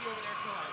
over there to the line.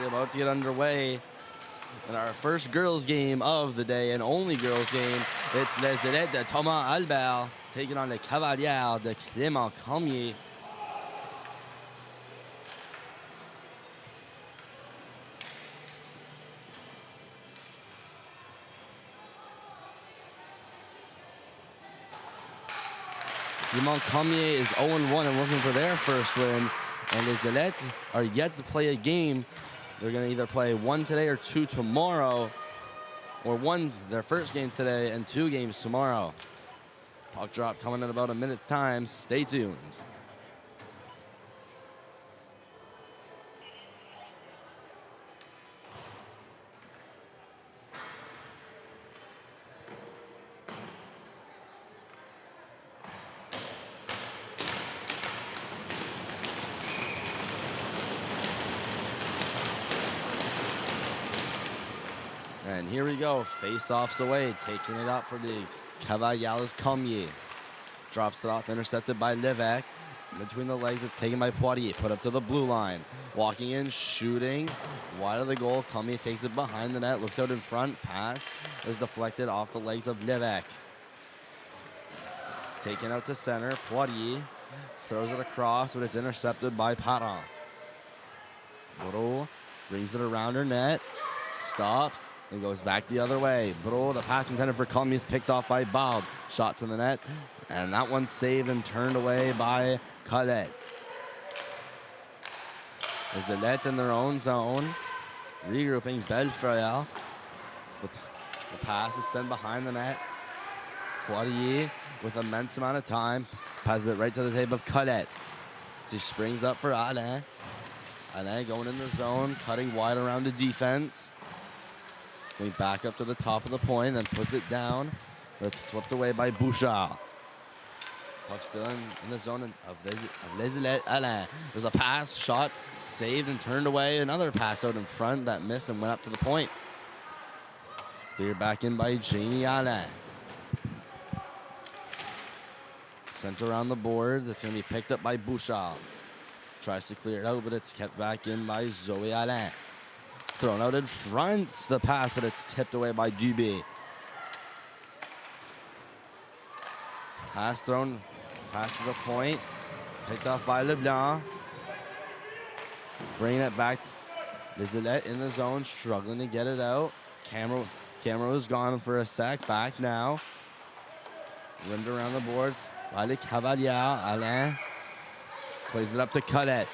About to get underway in our first girls game of the day and only girls game. It's les Élites de Thomas Albert taking on les Cavaliers de Clément-Cormier. Clément-Cormier is 0-1 and looking for their first win, and les Élites are yet to play a game. They're going to either play one today or two tomorrow, or one their first game today and 2 games tomorrow. Puck drop coming in about a minute's time. Stay tuned. And here we go, face-offs away, taking it up for the Cavaliers Cormier. Drops it off, intercepted by Livek. Between the legs, it's taken by Poitier. Put up to the blue line. Walking in, shooting. Wide of the goal. Cormier takes it behind the net. Looks out in front. Pass is deflected off the legs of Livek. Taken out to center. Poitier throws it across, but it's intercepted by Parent. Bro brings it around her net. Stops and goes back the other way. Bro, the pass intended for Cormier is picked off by Bob. Shot to the net. And that one's saved and turned away by Colette. Élites in their own zone. Regrouping Bellefeuille. The pass is sent behind the net. Poitier with immense amount of time. Passes it right to the tape of Colette. She springs up for Alain. Alain going in the zone, cutting wide around the defense. Going back up to the top of the point, then puts it down. But it's flipped away by Bouchard. Puck still in the zone of Les Élites. Alain. There's a pass, shot, saved and turned away. Another pass out in front that missed and went up to the point. Cleared back in by Janie Alain. Sent around the board. It's going to be picked up by Bouchard. Tries to clear it out, but it's kept back in by Zoe Alain. Thrown out in front, the pass, but it's tipped away by Dubé. Pass thrown, pass to the point. Picked off by Leblanc. Bringing it back. Les Élites in the zone, struggling to get it out. Camera was gone for a sec. Back now. Rimmed around the boards by the Cavaliers. Alain plays it up to Colette.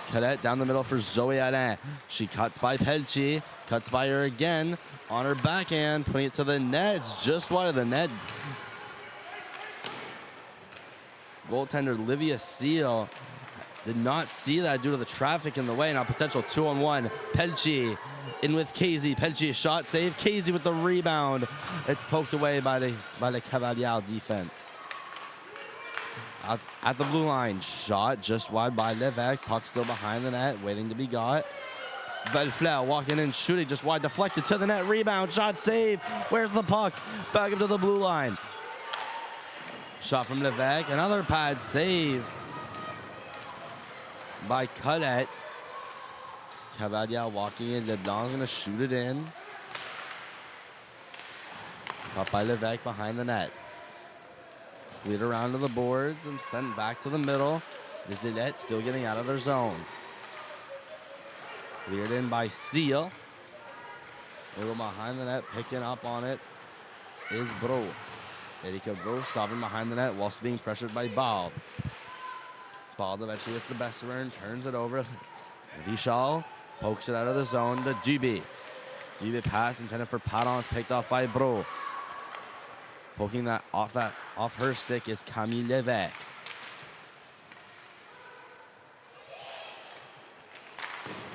Colette down the middle for Zoe Alain. She cuts by Peltier. Cuts by her again. On her backhand, putting it to the net. It's just wide of the net. Goaltender Livia Seal did not see that due to the traffic in the way. Now potential 2-on-1. Peltier in with Casey. Peltier shot save. Casey with the rebound. It's poked away by the Cavalier defense. At the blue line, shot just wide by Livek. Puck still behind the net, waiting to be got. Bellefeuille walking in, shooting just wide, deflected to the net, rebound, shot, save. Where's the puck? Back up to the blue line. Shot from Livek, another pad save by Colette. Cavalier walking in, Leblanc's gonna shoot it in. Caught by Livek behind the net. Cleared around to the boards and sent back to the middle. Les Élites still getting out of their zone. Cleared in by Seal. A little behind the net, picking up on it is Bro. Erika Bro stopping behind the net whilst being pressured by Bob. Bob eventually gets the best of her and turns it over. Vichal pokes it out of the zone to Dubé. Dubé pass intended for Parent is picked off by Bro. Poking that off her stick is Camille Levesque.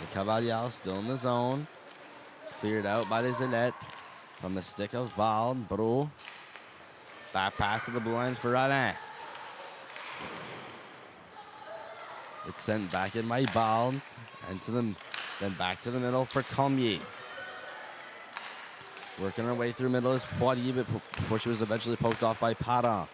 The Cavaliers still in the zone. Cleared out by Les Élites from the stick of Bald. Bro. Back pass to the blue line for Alain. It's sent back in by Bald. And then back to the middle for Cormier. Working her way through middle is Poitier, but before she was eventually poked off by Parent.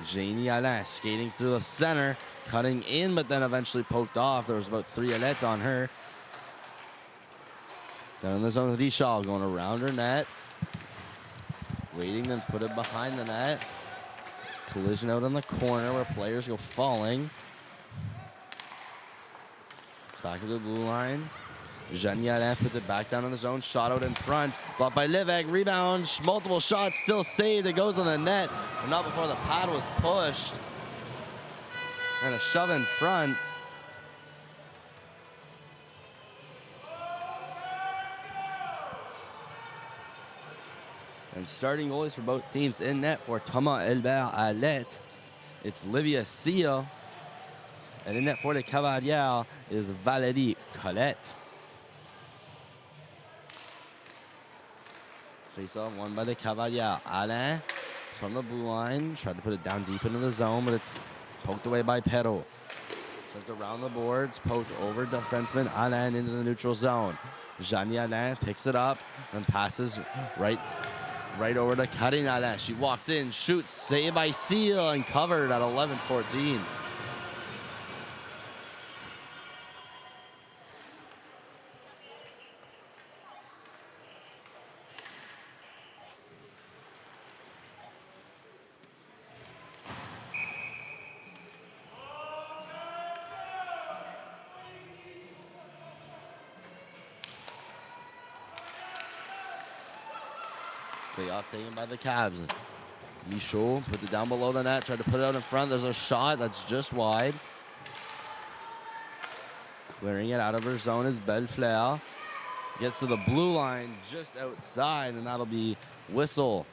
Janie Alain skating through the center, cutting in, but then eventually poked off. There was about 3 Élites on her. Down in the zone, Richard going around her net. Waiting, then put it behind the net. Collision out in the corner where players go falling. Back of the blue line. Jeanne Alain puts it back down in the zone. Shot out in front. Blocked by Livek. Rebound. Multiple shots. Still saved. It goes on the net. But not before the pad was pushed. And a shove in front. And starting goalies for both teams in net for Thomas Albert Alette. It's Livia Seal. And in net for the Cavaliers is Valérie Colette. Face-off won by the Cavaliers. Alain from the blue line. Tried to put it down deep into the zone, but it's poked away by Perrault. Sent around the boards, poked over defenseman Alain into the neutral zone. Jeannie Alain picks it up and passes right over to Karine Alain. She walks in, shoots, saved by Seal, and covered at 11-14. Playoff taken by the Cavs. Michaud put it down below the net, tried to put it out in front. There's a shot that's just wide. Clearing it out of her zone is Bellefleur. Gets to the blue line just outside, and that'll be whistle.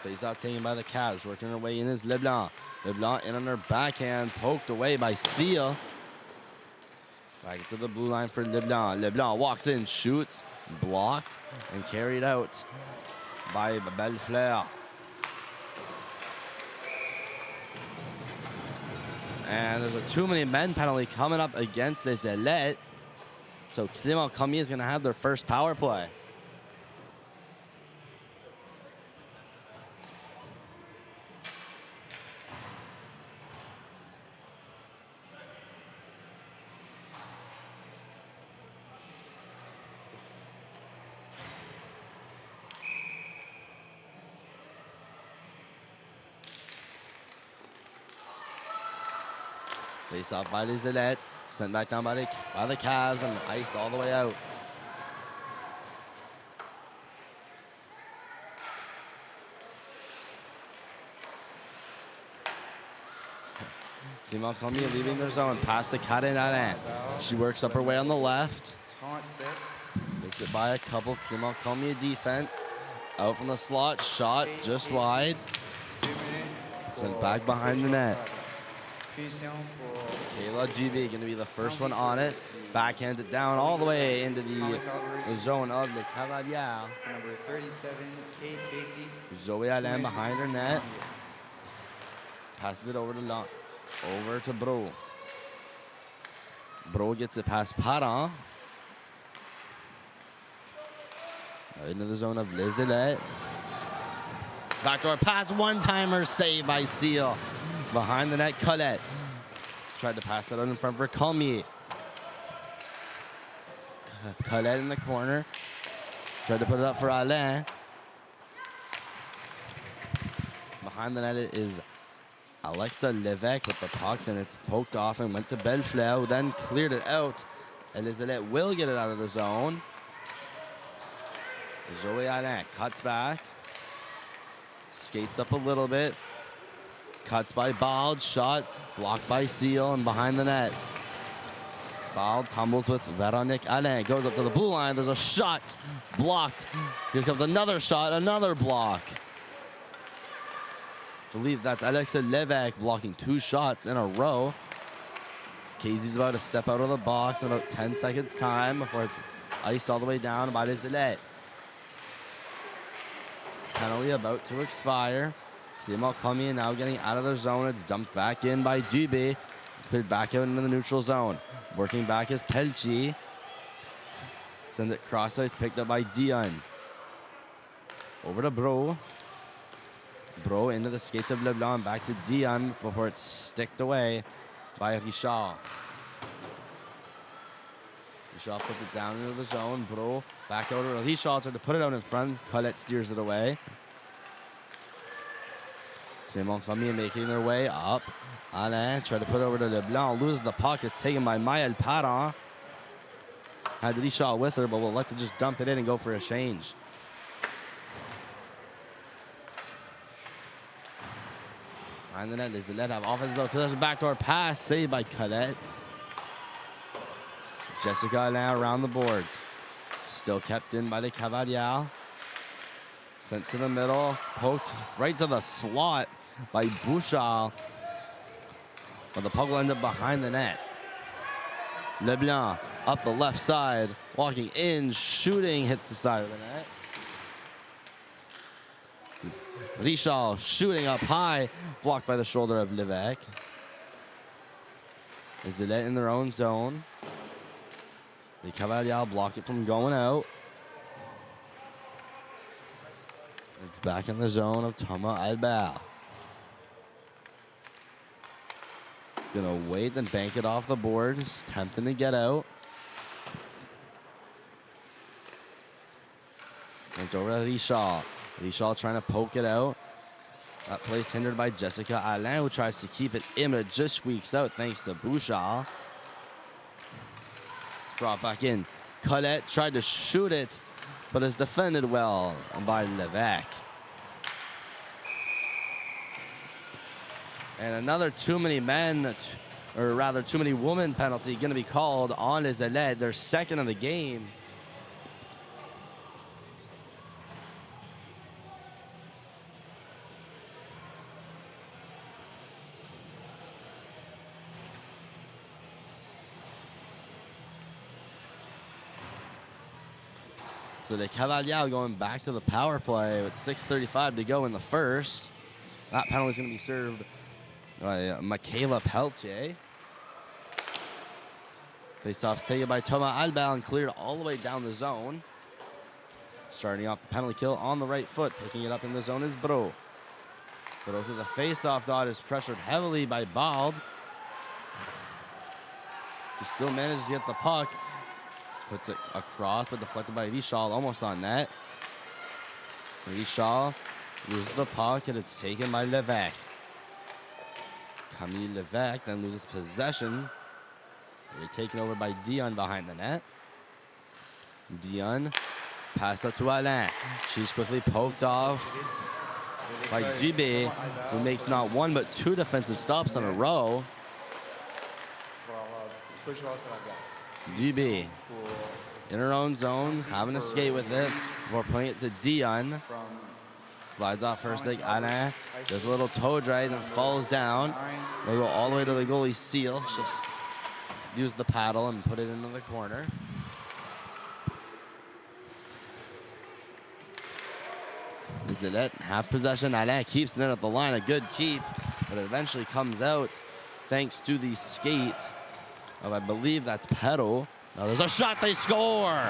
Face-off taken by the Cavs. Working her way in is LeBlanc. LeBlanc in on her backhand. Poked away by Sia. Back to the blue line for LeBlanc. LeBlanc walks in, shoots, blocked, and carried out by Bellefleur. And there's a too-many-men penalty coming up against Les Élites. So Clément-Cormier is going to have their first power play. Face off by Les Élites, sent back down by the Cavs and iced all the way out. Clément-Cormier leaving their zone, past to Karine Alain. She works up her way on the left. Makes it by a couple. Clément-Cormier defense. Out from the slot, shot just wide. Sent back behind the net. Kayla GB going to be the first one on it. Backhand it down all the way into the zone of the Cavaliers. Number 37, Kate Casey. Zoe Alain behind her net. Passes it over to Bro. Bro gets it past Parent. Into the zone of Les Élites. Backdoor pass, one-timer, save by Seal. Behind the net, Colette. Tried to pass that out in front for Cormier. Colette in the corner. Tried to put it up for Alain. Behind the net is Alexa Levesque with the puck, and it's poked off and went to Bellefleur, who then cleared it out. And Les Élites will get it out of the zone. Zoe Alain cuts back. Skates up a little bit. Cuts by Bald, shot, blocked by Seal, and behind the net. Bald tumbles with Véronique Alain, goes up to the blue line, there's a shot, blocked. Here comes another shot, another block. I believe that's Alexa Levesque blocking 2 shots in a row. Casey's about to step out of the box in about 10 seconds time before it's iced all the way down by Les Élites. Penalty about to expire. Clément-Cormier now getting out of their zone. It's dumped back in by Dubé. Cleared back out into the neutral zone. Working back is Pelchi. Sends it cross ice, picked up by Dion. Over to Bro. Bro into the skates of LeBlanc. Back to Dion before it's sticked away by Richard. Richard puts it down into the zone. Bro back out to Richard, tried to put it out in front. Colette steers it away. Clément-Cormier making their way up. Alain tried to put it over to LeBlanc. Loses the puck. It's taken by Maëlle Parent. Had Richard with her, but will like to just dump it in and go for a change. Behind the net, Les Élites have offensive possession. Backdoor pass saved by Colette. Jessica Alain around the boards. Still kept in by the Cavaliers. Sent to the middle. Poked right to the slot by Bouchard. But the puck will end up behind the net. LeBlanc up the left side, walking in, shooting, hits the side of the net. Richard shooting up high, blocked by the shoulder of Levesque. Is it in their own zone? The Cavaliers block it from going out. It's back in the zone of Thomas Albert. Gonna wait and bank it off the boards, tempting to get out. Went over to Richard. Richard trying to poke it out. That place hindered by Jessica Alain, who tries to keep it in, but it just squeaks out thanks to Bouchard. It's brought back in. Colette tried to shoot it, but is defended well by Levesque. And another too many men, or rather too many women penalty going to be called on Les Élites, their second of the game. So the Cavaliers going back to the power play with 6:35 to go in the first. That penalty is going to be served by Michaela Peltier. Face-offs taken by Thomas Albert and cleared all the way down the zone. Starting off the penalty kill on the right foot. Picking it up in the zone is Bro. Bro to the face-off dot is pressured heavily by Bald. He still manages to get the puck. Puts it across, but deflected by Richard, almost on net. Richard loses the puck, and it's taken by Levesque. Camille Levesque then loses possession. They're taken over by Dion behind the net. Dion, pass up to Alain. She's quickly poked off by Dieppe, who makes not one but two defensive stops in a row. Dieppe in her own zone, having a skate with it before putting it to Dion. Slides off first stick. Alain does a little toe drag, then falls down. They'll go all the way to the goalie's seal. Just use the paddle and put it into the corner. Zillet, half possession. Alain keeps it in at the line. A good keep, but it eventually comes out thanks to the skate of, I believe that's Pedal. Now there's a shot, they score!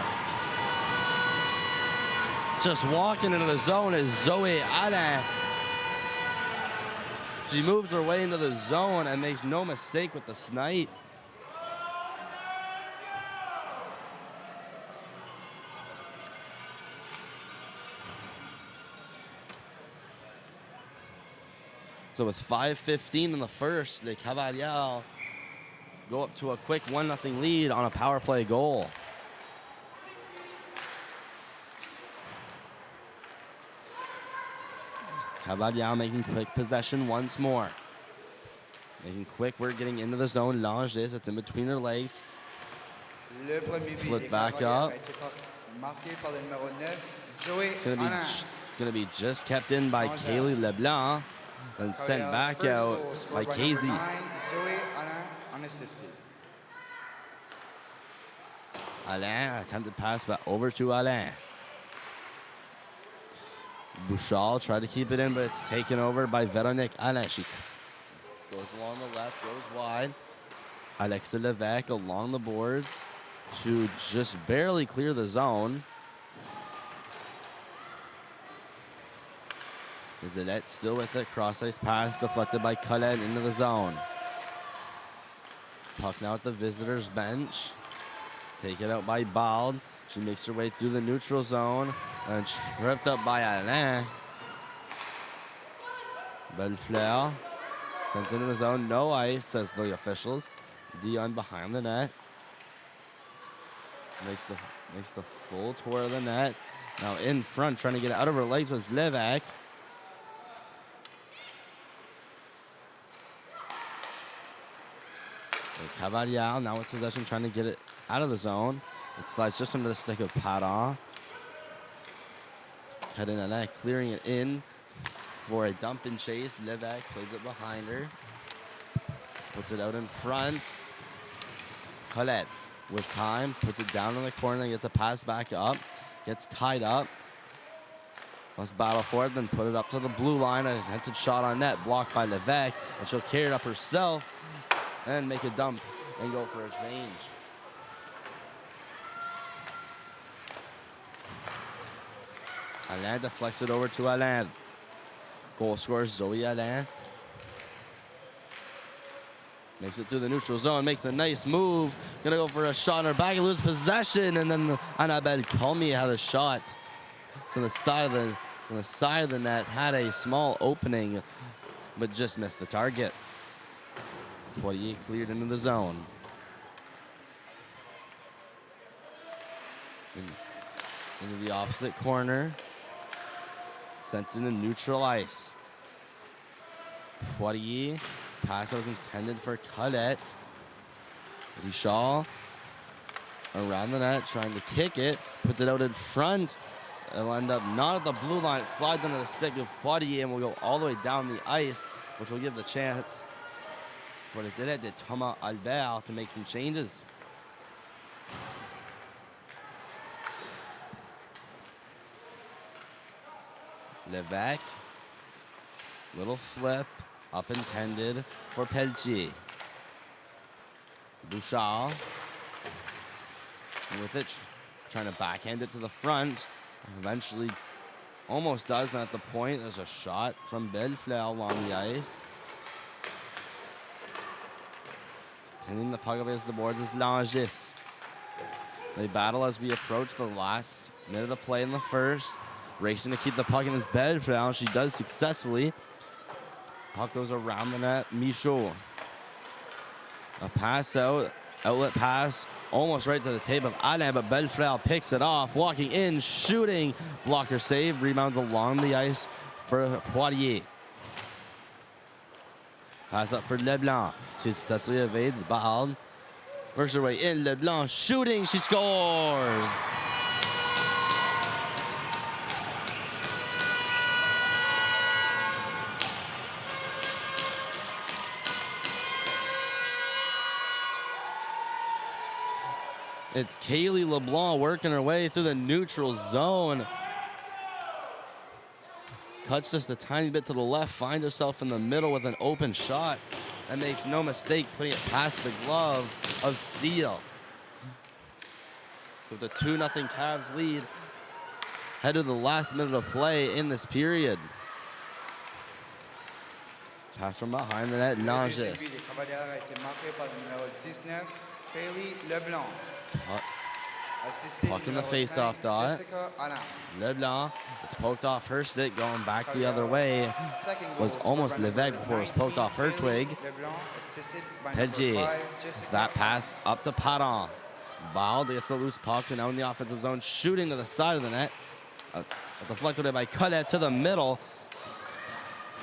Just walking into the zone is Zoe Alain. She moves her way into the zone and makes no mistake with the snipe. So with 5:15 in the first, the Cavaliers go up to a quick 1-0 lead on a power play goal. Cavaliers making quick possession once more. Making quick work, getting into the zone. Lange this, it's in between their legs. Flip back up. It's going to be just kept in by Kaylee LeBlanc. Then sent back out by Casey. Alain, attempted pass back over to Alain. Bouchard tried to keep it in, but it's taken over by Véronique Alain. She goes along the left, goes wide. Alexa Levesque along the boards to just barely clear the zone. Zillet still with it. Cross-ice pass deflected by Colette into the zone. Puck now at the visitors' bench. Taken out by Bald. She makes her way through the neutral zone and tripped up by Alain. Bellefleur sent into the zone. No ice, says the officials. Dion behind the net. Makes the full tour of the net. Now in front, trying to get it out of her legs was Levesque. Cavalier now with possession, trying to get it out of the zone. It slides just under the stick of Padon. Heading Alain, clearing it in for a dump and chase. Levesque plays it behind her. puts it out in front. Colette with time, puts it down in the corner, and gets a pass back up. Gets tied up. Must battle for it, then put it up to the blue line. An attempted shot on net, blocked by Levesque, and she'll carry it up herself and make a dump and go for a change. Alain deflects it over to Alain. Goal scorer Zoe Alain. Makes it through the neutral zone, makes a nice move. Gonna go for a shot on her back and lose possession, and then Annabelle Cormier had a shot to the side of the net, had a small opening, but just missed the target. Poirier cleared into the zone. Into the opposite corner. Sent into neutral ice. Poirier. Pass that was intended for Colette. Richard around the net, trying to kick it. Puts it out in front. It'll end up not at the blue line. It slides under the stick of Poirier and will go all the way down the ice, which will give the chance for les Élites de Thomas Albert to make some changes. Levesque. Little flip. Up intended for Pelletier. Bouchard. And with it, trying to backhand it to the front. Eventually almost does, and at the point, there's a shot from Bellefleur along the ice. Pinning the puck up against the boards is Langis. They battle as we approach the last minute of play in the first. Racing to keep the puck in his Bellefleur, and she does successfully. Puck goes around the net. Michaud. A pass out. Outlet pass. Almost right to the tape of Alain, but Bellefleur picks it off. Walking in, shooting. Blocker save. Rebounds along the ice for Poirier. Pass up for Leblanc. She successfully evades Bahal. Works her way in. Leblanc shooting. She scores. It's Kaylee LeBlanc working her way through the neutral zone. Cuts just a tiny bit to the left, finds herself in the middle with an open shot, and makes no mistake putting it past the glove of Seal. With a 2-0 Cavs lead, head to the last minute of play in this period. Pass from behind the net, Langis. Le deuxième but des Cavaliers a été marqué par le numéro 19, Kaylee Leblanc. Puck in the face-off dot. Leblanc, it's poked off her stick, going back the other way. Was almost Levesque before it was poked off her twig. Pelletier, that pass up to Padon. Bald gets the loose puck, and now in the offensive zone, shooting to the side of the net. Deflected by Colette to the middle.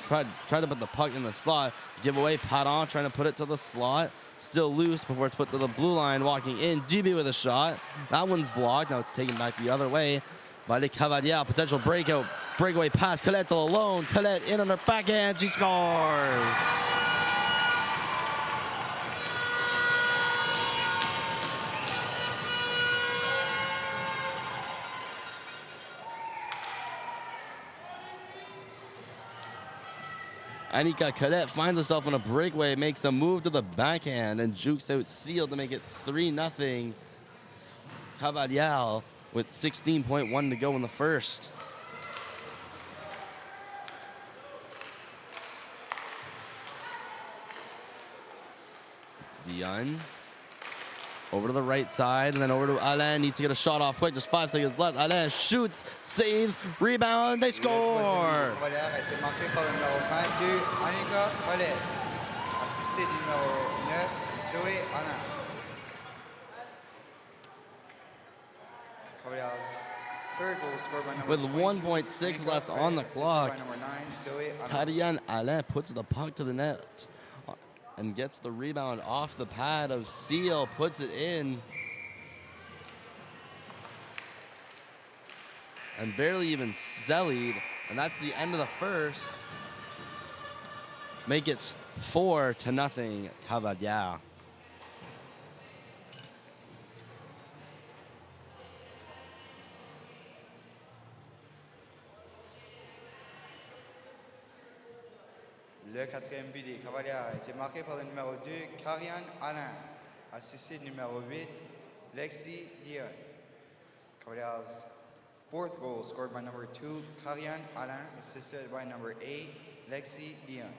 Tried to put the puck in the slot. Give away Padon, trying to put it to the slot. Still loose before it's put to the blue line. Walking in, Dieppe with a shot. That one's blocked. Now it's taken back the other way by the Cavaliers. Potential breakaway pass. Colette alone. Colette in on her backhand. She scores. Anika Colette finds herself on a breakaway, makes a move to the backhand, and jukes out Seal to make it 3-0. Cavaliers with 16.1 to go in the first. Dion over to the right side, and then over to Alain. Needs to get a shot off quick. Just 5 seconds left. Alain shoots, saves, rebound. They score. Le troisième but des Cavaliers a été marqué par le numéro 22, Anika Colette. Assisté du numéro 9, Zoé Anna. Cavaliers' third goal scored by number With 22, 1.6 Anika left on Colette, the assisted clock, by number 9, Zoé Anna. Karian Alain puts the puck to the net and gets the rebound off the pad of Seal, puts it in. And barely even sellied, and that's the end of the first. Make it 4-0, Cavaliers. Le quatrième but des Cavaliers a été marqué par le numéro 2, Karian Alain, assisté du numéro 8, Lexi Dion. Cavaliers' fourth goal scored by number 2, Karian Alain, assisted by number 8, Lexi Dion.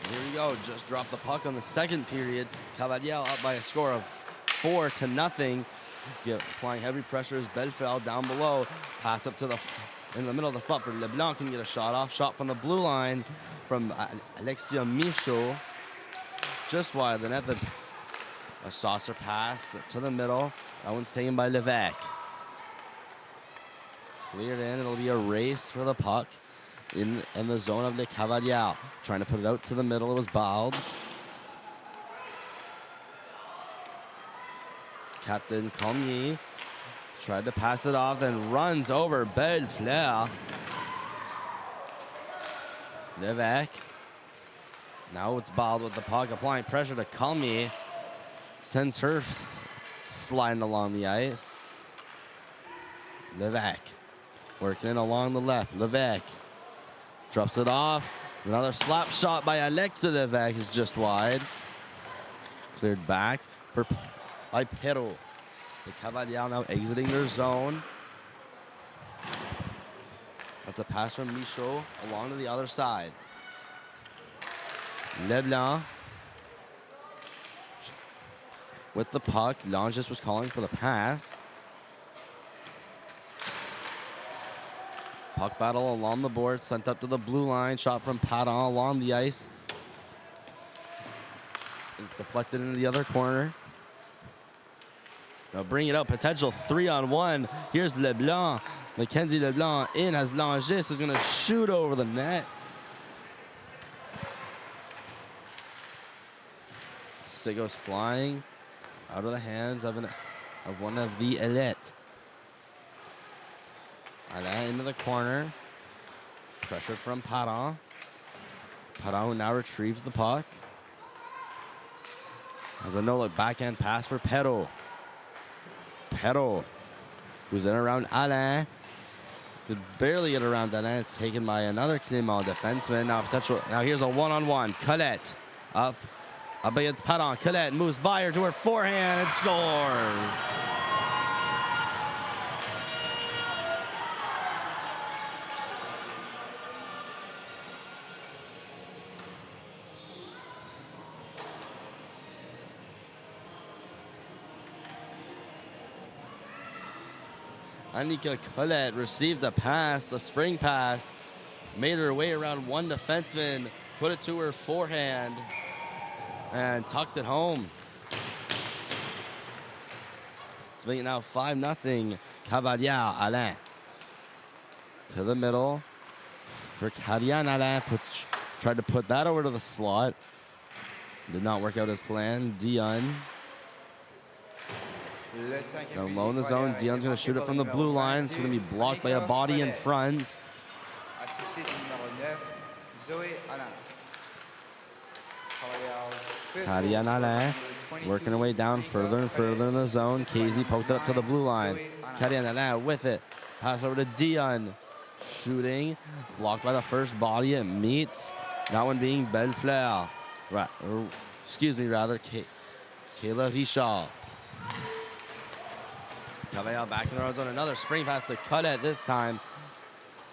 Here we go, just dropped the puck on the second period. Cavaliers up by a score of 4-0. Applying heavy pressure is Belfeld down below. Pass up to in the middle of the slot for LeBlanc, can get a shot off. Shot from the blue line from Alexia Michaud. Just wide of the net. A saucer pass to the middle. That one's taken by Levesque. Cleared in, it'll be a race for the puck. In the zone of the Cavaliers. Trying to put it out to the middle, it was Bald. Captain Cormier tried to pass it off, then runs over Bellefleur. Levesque. Now it's Bald with the puck, applying pressure to Cormier. Sends her sliding along the ice. Levesque working in along the left. Levesque drops it off. Another slap shot by Alexa Levesque is just wide. Cleared back by Perrault. The Cavaliers now exiting their zone. That's a pass from Michaud along to the other side. Leblanc with the puck. Langis was calling for the pass. Puck battle along the board, sent up to the blue line. Shot from Padon along the ice. It's deflected into the other corner. Now bring it up, potential 3-on-1. Here's LeBlanc. Mackenzie LeBlanc in as Langis is gonna shoot over the net. Stick goes flying out of the hands of one of the Élites. Alain into the corner. Pressured from Padon. Padon now retrieves the puck. Has a no-look backhand pass for Perrault. Perrault, who's in around Alain. Could barely get around Alain. It's taken by another Clément defenseman. Now here's a one-on-one. Colette up against Padon. Colette moves by her to her forehand and scores. Annika Colette received a pass, a spring pass, made her way around one defenseman, put it to her forehand, and tucked it home. It's making it now 5-0. Cavaliers, Alain. To the middle for Karian Alain. Tried to put that over to the slot. Did not work out as planned. Dion. Now low in the zone. Dion's going to shoot it from the blue line. It's going to be blocked by a body in front. Karian Alain 22. Working her way down further and further in the zone. Casey poked it up to the blue line. Karine Alain with it. Pass over to Dion. Shooting. Blocked by the first body. It meets. That one being Bellefleur. Right. Excuse me, rather. Kayla Richard. Cavaliers back in the road zone. Another spring pass to Colette this time.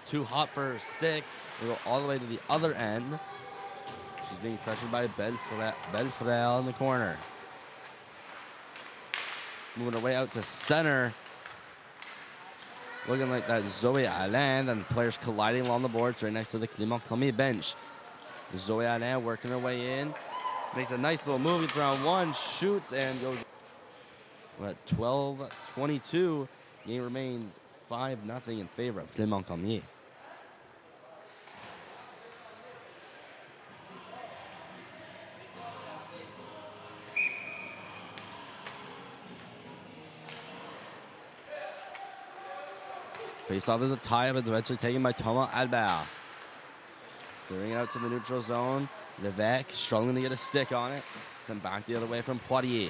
Too hot for her stick. They go all the way to the other end. She's being pressured by Bellefleur in the corner. Moving her way out to center. Looking like that Zoe Alain, and players colliding along the boards right next to the Clément-Cormier bench. Zoe Alain working her way in. Makes a nice little move, gets around one, shoots, and goes. We're at 12-22. Game remains 5-0 in favor of Clément-Cormier. Face-off is a tie, but it's eventually taken by Thomas Albert. Clearing it out to the neutral zone. Levesque struggling to get a stick on it. Sent back the other way from Poirier.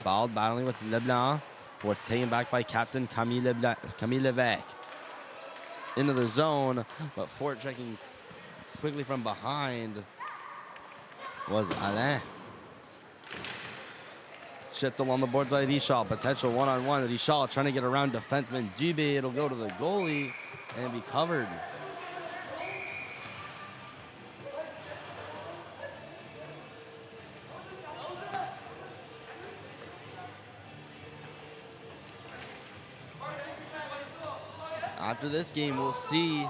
Ball battling with Leblanc. Before it's taken back by captain Camille Levesque. Into the zone, but Fort checking quickly from behind was Alain. Chipped along the board by Richard. Potential one-on-one. Richard trying to get around defenseman Dubé. It'll go to the goalie and be covered. After this game, we'll see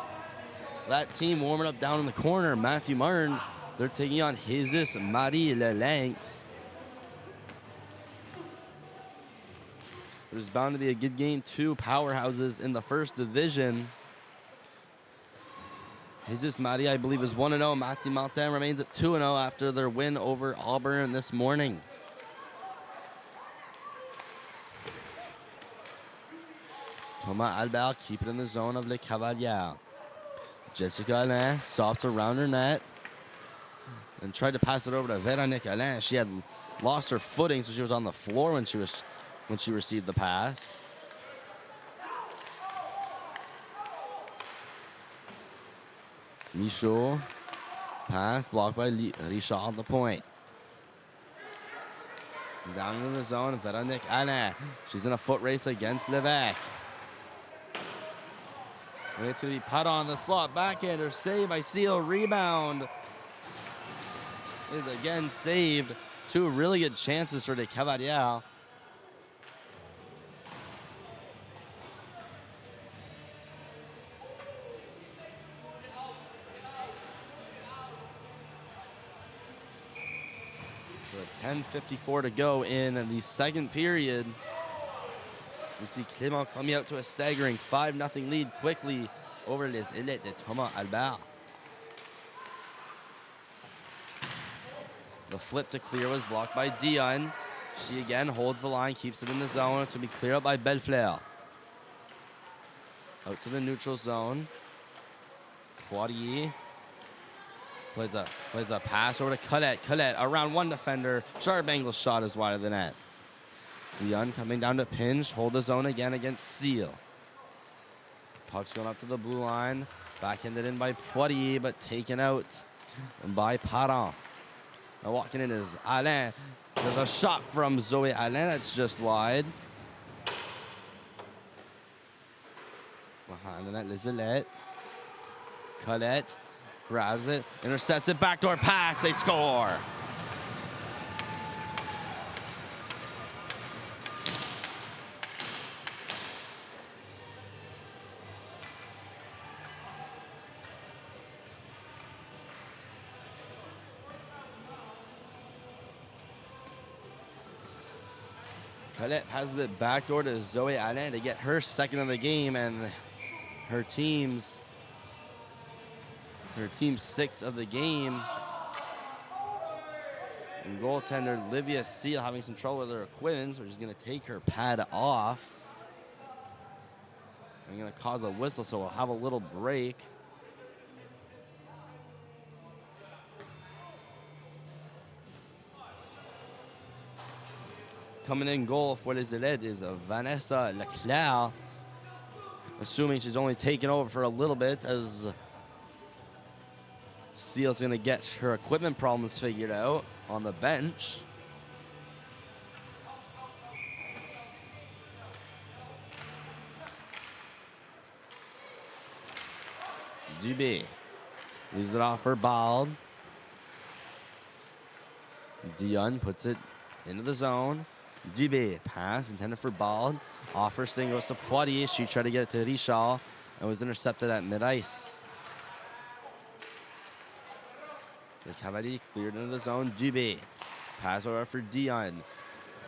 that team warming up down in the corner. Matthew Martin, they're taking on Jesus Marie Lelanx. There's bound to be a good game. Two powerhouses in the first division. Jesus Marie, I believe, is 1-0. Matthew Martin remains at 2-0 after their win over Auburn this morning. Thomas Albert keep it in the zone of Le Cavaliers. Jessica Alain stops around her net and tried to pass it over to Véronique Alain. She had lost her footing, so she was on the floor when she received the pass. Michaud, pass blocked by Richard on the point. Down in the zone, Véronique Alain. She's in a foot race against Levesque. It's going to be put on the slot. Backhander save by Seal. Rebound is again saved. Two really good chances for the Cavaliers. So 10:54 to go in the second period. We see Clément-Cormier out to a staggering 5-0 lead quickly over les Élites de Thomas Albert. The flip to clear was blocked by Dion. She again holds the line, keeps it in the zone. It's going to be cleared up by Bellefleur. Out to the neutral zone. Poirier plays a pass over to Colette. Colette around one defender. Sharp angle shot is wide of the net. Dion coming down to pinch, hold the zone again against Seal. Puck's going up to the blue line. Backhanded in by Poirier, but taken out by Parent. Now walking in is Alain. There's a shot from Zoe Alain that's just wide. Behind the net, Lizalette. Colette grabs it, intercepts it, backdoor pass, they score. Colette passes it backdoor to Zoe Alain to get her second of the game, and her team's sixth of the game. And goaltender Livia Seal having some trouble with her equipment, so she's going to take her pad off. I'm going to cause a whistle, so we'll have a little break. coming in goal for les Élites is Vanessa Leclerc. Assuming she's only taken over for a little bit as Seal's going to get her equipment problems figured out on the bench. Dubé leaves it off for Bald. Dion puts it into the zone. Dubé pass intended for Bald. Off first thing goes to Poitier. She tried to get it to Richard and was intercepted at mid-ice. The Cavaliers cleared into the zone. Dubé pass over for Dion.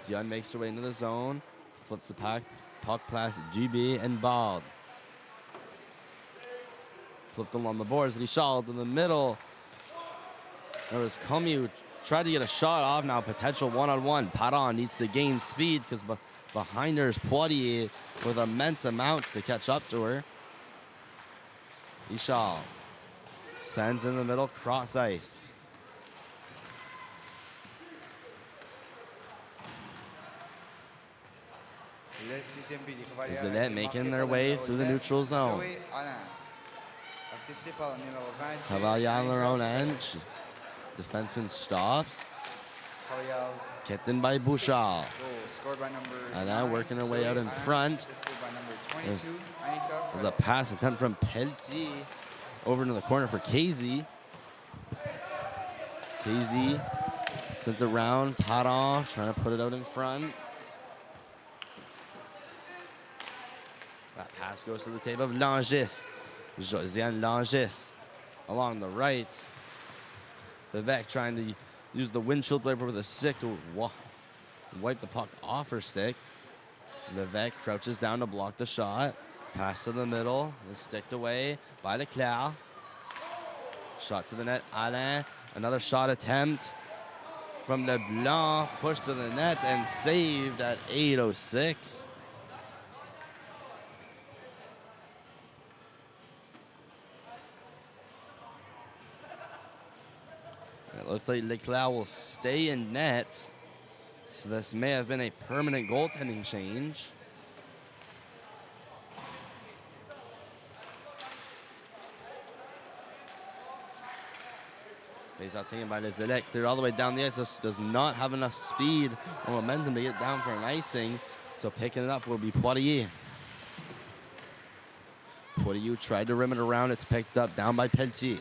Dion makes her way into the zone. Flips the puck past Dubé and Bald. Flipped along the boards. Richard in the middle. There was Cormier. Tried to get a shot off now. Potential one-on-one. Paran needs to gain speed because behind her is Poitier with immense amounts to catch up to her. Richard sends in the middle, cross ice. Les Élites making their way through the neutral zone. Cavalier on their own end. Defenseman stops. Kept in by Bouchard. And now working her way out in front. There's a pass attempt from Pelletier over into the corner for KZ. KZ sent around. Paran trying to put it out in front. That pass goes to the table of Langis. Josiane Langis along the right. Vivek trying to use the windshield wiper with a stick to wipe the puck off her stick. Vivek crouches down to block the shot. Pass to the middle. Is sticked away by Leclerc. Shot to the net. Alain. Another shot attempt from LeBlanc. Pushed to the net and saved at 8:06. It looks like Leclerc will stay in net. So this may have been a permanent goaltending change. Face out taken by Les Élites. Cleared all the way down the ice. This does not have enough speed or momentum to get down for an icing. So picking it up will be Poitier. Poitier tried to rim it around. It's picked up down by Pelletier.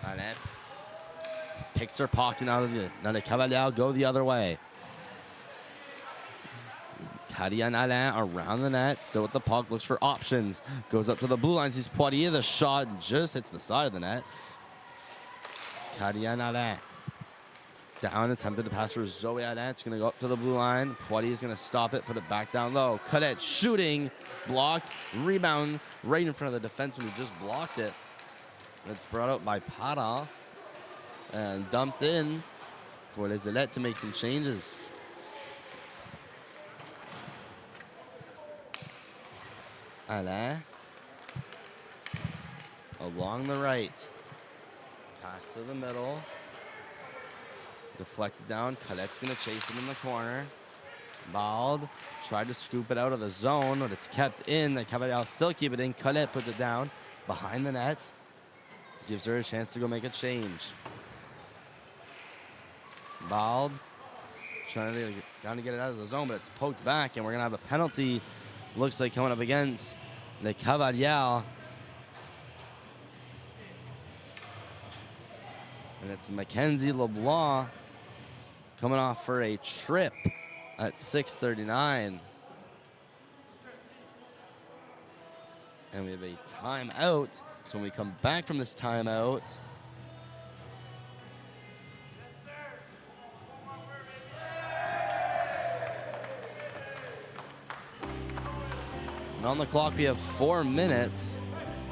Alain picks her pocket out of the. Now the Cavaliers go the other way. Kadia and Alain around the net, still with the puck, looks for options. Goes up to the blue line, sees Poitier. The shot just hits the side of the net. Kadia and Alain down, attempted to pass for Zoe Alain. It's going to go up to the blue line. Poitier is going to stop it, put it back down low. Colette shooting, blocked, rebound right in front of the defenseman who just blocked it. It's brought out by Para and dumped in for Les Élites to make some changes. Alain along the right. Pass to the middle. Deflected down. Colette's going to chase it in the corner. Bald tried to scoop it out of the zone, but it's kept in. The Cavaliers still keep it in. Colette puts it down behind the net. Gives her a chance to go make a change. Bald trying to get it out of the zone, but it's poked back, and we're going to have a penalty. Looks like coming up against the Cavaliers. And it's Mackenzie LeBlanc coming off for a trip at 6:39. And we have a timeout. So when we come back from this timeout, and on the clock we have 4 minutes.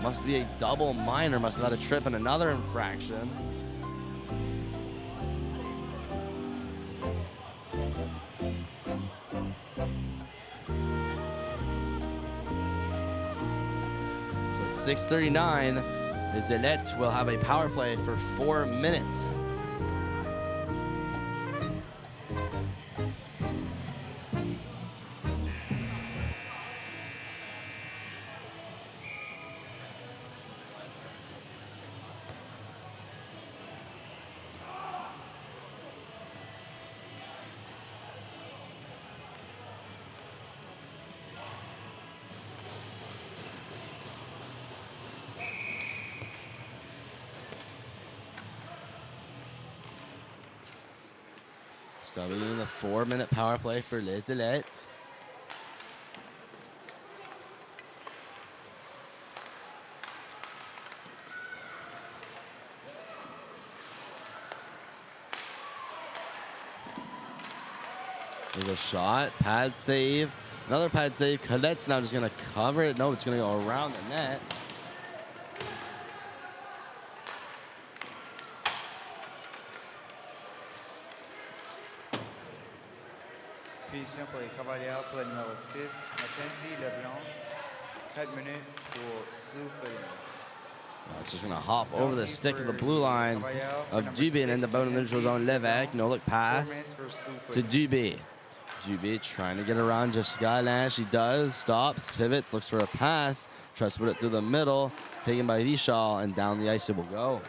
Must be a double minor, must have had a trip and another infraction. So at 6:39, Les Élites will have a power play for 4 minutes. going to be in the 4-minute power play for Les Élites. There's a shot, pad save, another pad save. Cadet's now just going to cover it. No, it's going to go around the net. Puis simple Cavaliers pour le numéro 6, Mackenzie Leblanc, 4 minutes pour souffler. It's just going to hop over the stick of the blue line of Dieppe and end up out in the neutral zone. Levesque, no look pass to Dieppe. Dieppe trying to get around Jessica Alain. She does, stops, pivots, looks for a pass, tries to put it through the middle, taken by Richard, and down the ice it will go.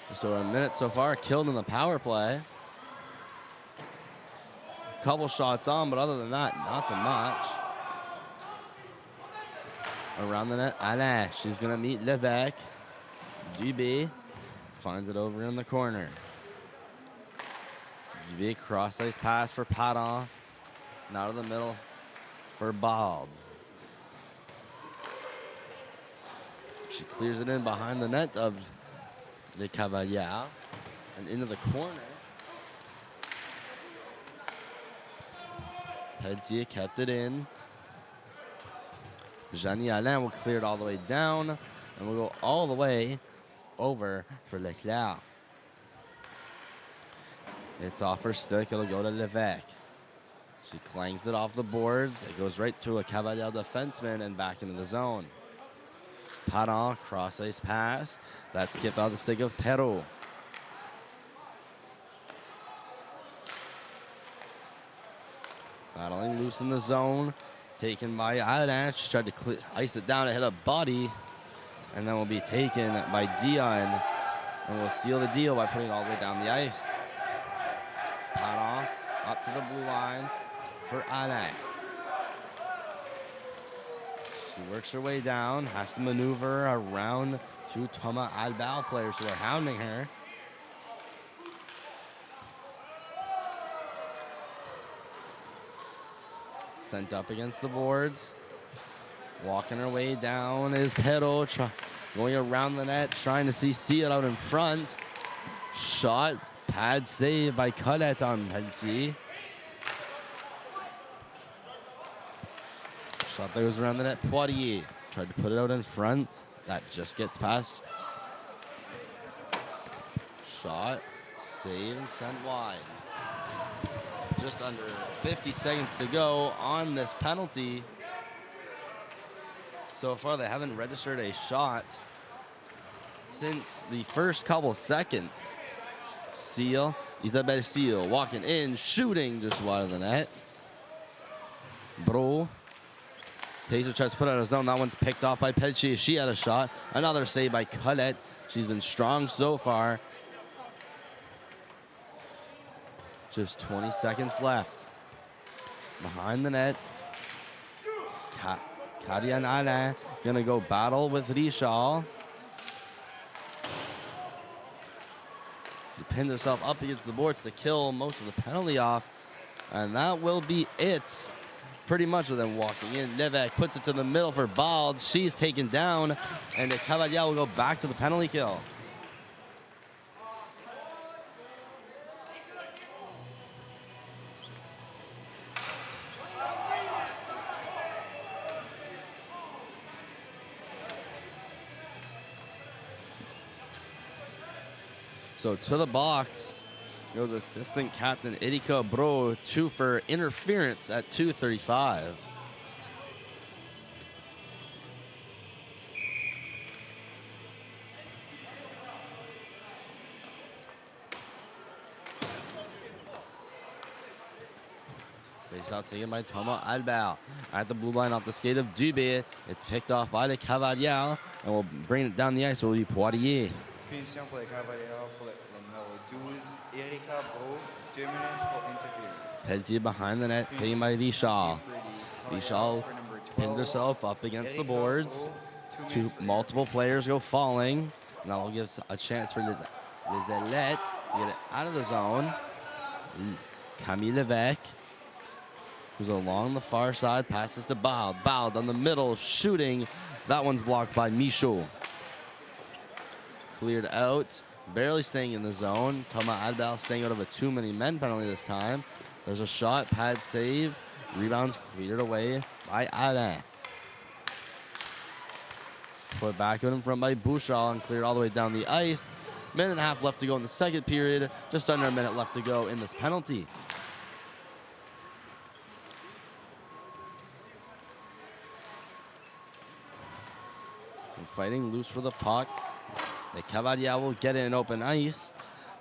Just over a minute so far, killed in the power play. Couple shots on, but other than that, nothing much. Around the net, Alain, she's gonna meet Levesque. GB finds it over in the corner. GB cross ice pass for Padon. Now to the middle for Bald. She clears it in behind the net of the Cavaliers and into the corner. Pelletier kept it in. Jeannie Alain will clear it all the way down, and we'll go all the way over for Leclerc. It's off her stick. It'll go to Levesque. She clanks it off the boards. It goes right to a Cavalier defenseman and back into the zone. Padon, cross ice pass. That skipped off the stick of Perrault. Battling loose in the zone. Taken by Alain. She tried to ice it down to hit a body. And then will be taken by Dion. And will seal the deal by putting it all the way down the ice. Padon up to the blue line for Alain. She works her way down. Has to maneuver around two Thomas Albal players who are hounding her. Sent up against the boards. Walking her way down is Perrault, going around the net, trying to see it out in front. Shot, pad save by Colette on Pelletier. Shot that goes around the net. Poirier tried to put it out in front. That just gets past. Shot, save, and sent wide. Just under 50 seconds to go on this penalty. So far, they haven't registered a shot since the first couple seconds. Seal, Isabelle Seal, walking in, shooting just wide of the net. Bro. Taser tries to put it out of zone. That one's picked off by Pelletier. She had a shot. Another save by Colette. She's been strong so far. Just 20 seconds left. Behind the net. Karian Alain gonna go battle with Richard. She pinned herself up against the boards to kill most of the penalty off. And that will be it. Pretty much with them walking in. Levesque puts it to the middle for Bald. She's taken down. And the Cavalier will go back to the penalty kill. So to the box goes assistant captain Erika Bro, 2 for interference at 2:35. Face out taken by Thomas Albal. At the blue line off the skate of Dubé. It's picked off by the Cavaliers and will bring it down the ice. It will be Poirier. Punition pour les Cavaliers pour le numéro 12, Erika Bro, 2 minutes pour interference. Pelletier behind the net, taken by Richard. Richard 12. Pinned herself up against the boards. Two Multiple players go falling. And that will give us a chance for Lizelette to get it out of the zone. Camille Levesque, who's along the far side, passes to Bao. Bao down the middle, shooting. That one's blocked by Michaud. Cleared out, barely staying in the zone. Thomas Albert staying out of a too many men penalty this time. There's a shot, pad save. Rebounds cleared away by Alain. Put back out in front by Bouchard and cleared all the way down the ice. Minute and a half left to go in the second period. Just under a minute left to go in this penalty. And fighting loose for the puck. The Cavaliers will get it in open ice.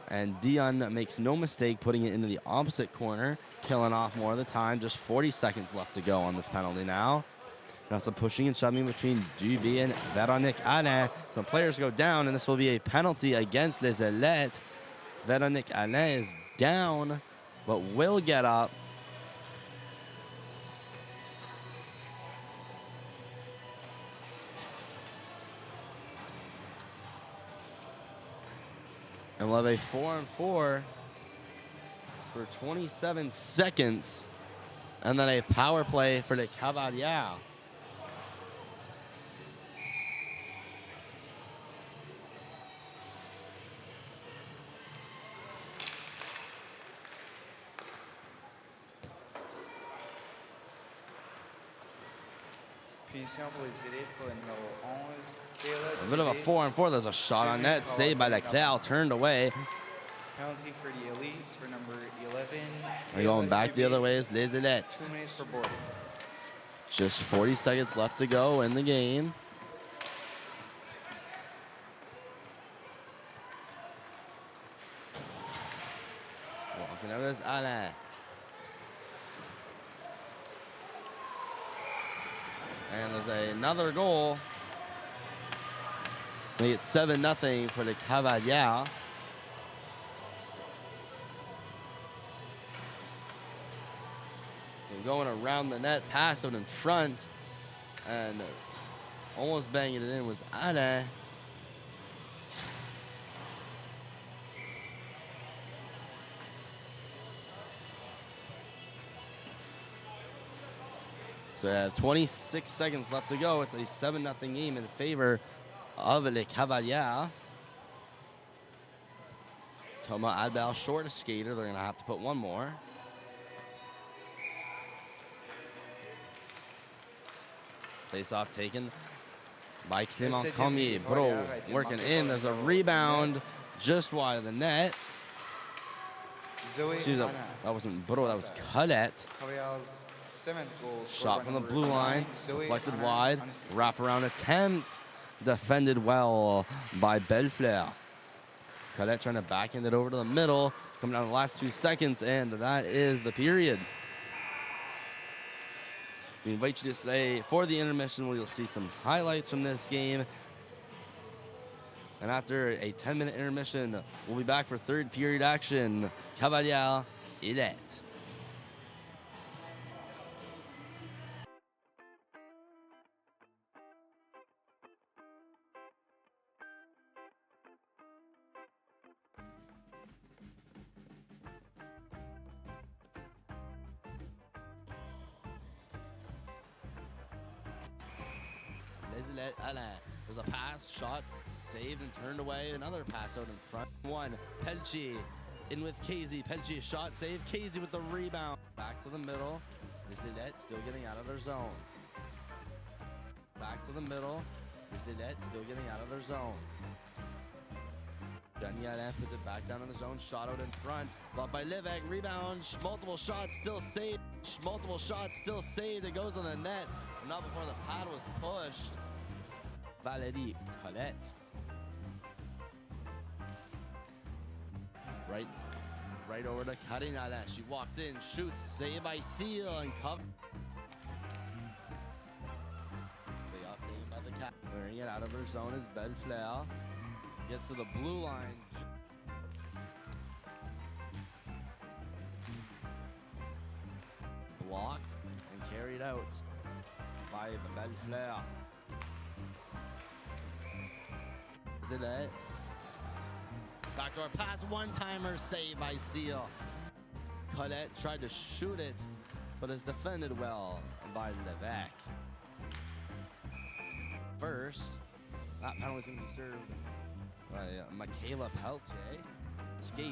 And Dion makes no mistake putting it into the opposite corner, killing off more of the time. Just 40 seconds left to go on this penalty now. Now some pushing and shoving between Duby and Véronique Alain. Some players go down, and this will be a penalty against Les Élites. Véronique Alain is down, but will get up. And we'll have a 4-on-4 for 27 seconds. And then a power play for the Cavaliers. A bit of a 4-on-4. There's a shot on net. Saved by Leclerc. Turned away. Penalty for the Elites for number 11. We're going back the other way is Les Élites. 2 minutes for boarding. Just 40 seconds left to go in the game. Walking out is Alain. And there's another goal. Make it 7-0 for the Cavaliers. They're going around the net, pass out in front, and almost banging it in was Alain. So they have 26 seconds left to go. It's a 7-0 game in favor of Les Cavaliers. Thomas Albert, short skater. They're going to have to put one more. Face-off taken by Clément-Cormier. Bro working in. There's a rebound just wide of the net. That wasn't Bro, that was Colette. 7th goal. Shot from the blue line, deflected wide, wraparound attempt, defended well by Bellefleur. Colette trying to backhand it over to the middle, coming down the last 2 seconds, and that is the period. We invite you to stay for the intermission where you'll see some highlights from this game. And after a 10-minute intermission, we'll be back for third period action. Cavaliers, Élites. Alain. There's a pass, shot, saved and turned away. Another pass out in front. One, Pelchi in with Casey. Pelchi, shot, saved. Casey with the rebound. Back to the middle. Les Élites still getting out of their zone. Back to the middle. Les Élites still getting out of their zone. Alain puts it back down in the zone. Shot out in front. Blocked by Levesque. Rebound. Multiple shots still saved. Multiple shots still saved. It goes on the net. Not before the pad was pushed. Valérie Colette. Right over to Karine Alain. She walks in, shoots, saved by Seal, and cover. They got taken by the cap. Clearing it out of her zone is Bellefleur. Gets to the blue line. Blocked and carried out. by Bellefleur. Zillet. Backdoor pass, one-timer save by Seal. Colette tried to shoot it, but is defended well by Levesque. First, that penalty is going to be served by Michaela Peltier. Skate.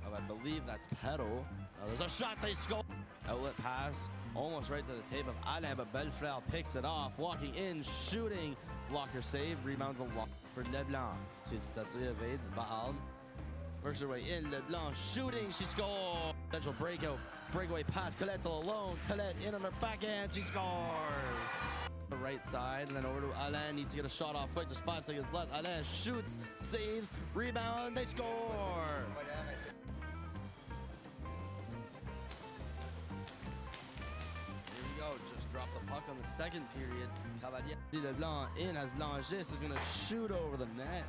I believe that's Pedal. There's a shot, they score. Outlet pass, almost right to the tape of Alain, but Bellefleur picks it off. Walking in, shooting, blocker save, rebounds a lot for Leblanc. She successfully evades Baal. Works her way in, Leblanc shooting, she scores. Potential breakaway pass, Colette alone. Colette in on her backhand, she scores. The right side, and then over to Alain, needs to get a shot off quick, just 5 seconds left. Alain shoots, saves, rebound, they score. Just drop the puck on the second period. Cavaliers Leblanc in as Langis is going to shoot over the net.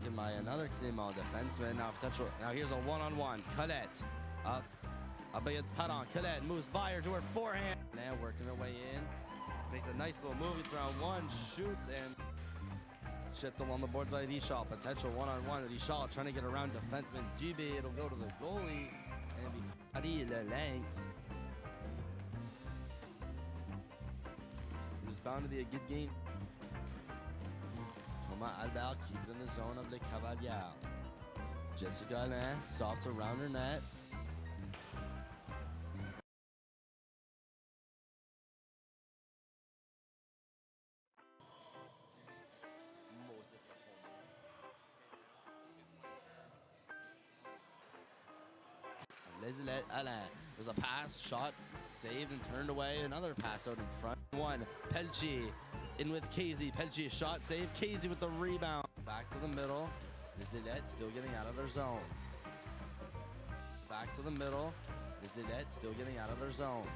Give by another Clément defenseman. Now here's a one-on-one. Colette up against Padon. Colette moves by her to her forehand. Now working her way in. Makes a nice little move. It's around one, shoots and chipped along the board by Richard. Potential one-on-one. Richard trying to get around defenseman Dieppe. It'll go to the goalie and be Paris Lelanx. It's bound to be a good game. Thomas Albert keep it in the zone of the Cavaliers. Jessica Alain softs around her net. Moses the homeless. Lizelet Alain. There's a pass, shot, saved and turned away. Another pass out in front. One, Peltier in with Casey. Peltier shot, save. Casey with the rebound. Back to the middle. Lizelet still getting out of their zone. Back to the middle. Lizelet still getting out of their zone.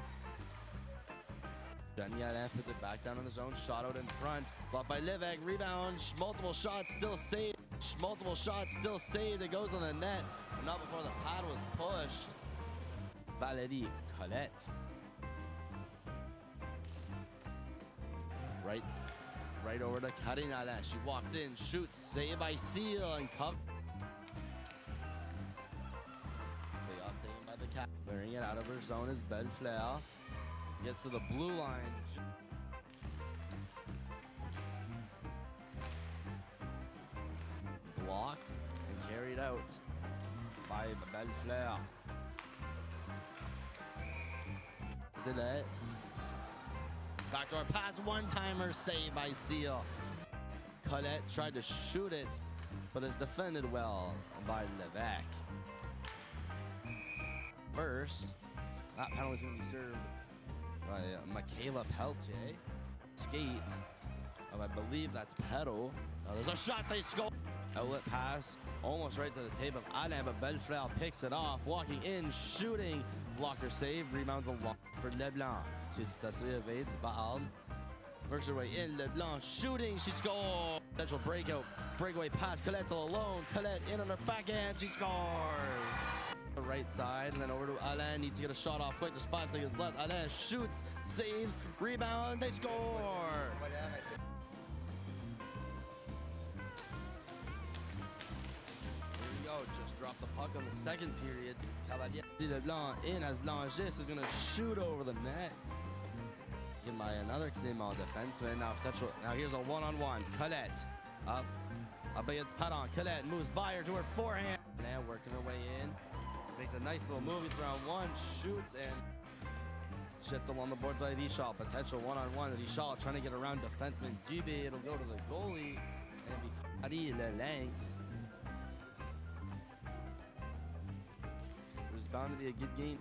Alain puts it back down in the zone. Shot out in front. Blocked by Levesque. Rebound. Multiple shots still saved. Multiple shots still saved. It goes on the net. But not before the pad was pushed. Valérie Colette. Right over to Karine Alain. She walks in, shoots, save by Seal, and cover. They got taken by the cap. Clearing it out of her zone is Bellefleur. Gets to the blue line. Blocked and carried out by Bellefleur. Zillet. Backdoor pass, one-timer save by Seal. Colette tried to shoot it, but is defended well by Levesque. First, that penalty is going to be served by Michaela Peltier. Skate. I believe that's Pedal. There's a shot, they score. Outlet pass, almost right to the tape of Alain, but Bellefleur picks it off. Walking in, shooting, blocker save, rebounds a lot for Leblanc. She successfully evades Baal. Works her way in, Leblanc shooting, she scores. Potential breakaway pass, Colette alone. Colette in on her backhand, she scores. The right side, and then over to Alain, needs to get a shot off quick, just 5 seconds left. Alain shoots, saves, rebound, they score. Just drop the puck on the second period. Cavaliers Leblanc in as Langis is going to shoot over the net. Given by another Clément defenseman. Now here's a one-on-one. Colette up against Padon. Colette moves by her to her forehand. Now working her way in. Makes a nice little move. It's around one, shoots and chipped along the board by Richard. Potential one-on-one. Richard trying to get around defenseman Dieppe. It'll go to the goalie and be Paris Lelanx. It's bound to be a good game.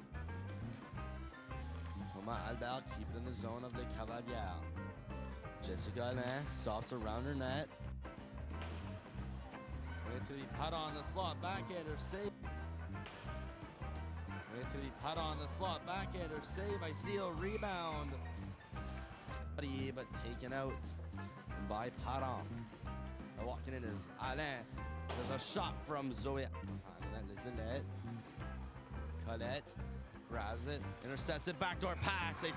Thomas Albert keep it in the zone of the Cavaliers. Jessica Alain softs around her net. Wait till he put on the slot, backhander save. Wait till he put on the slot, backhander save by Seal, rebound. But taken out by Padon. Walking in is Alain. There's a shot from Zoe. Lizelet. Colette grabs it, intercepts it, backdoor pass. They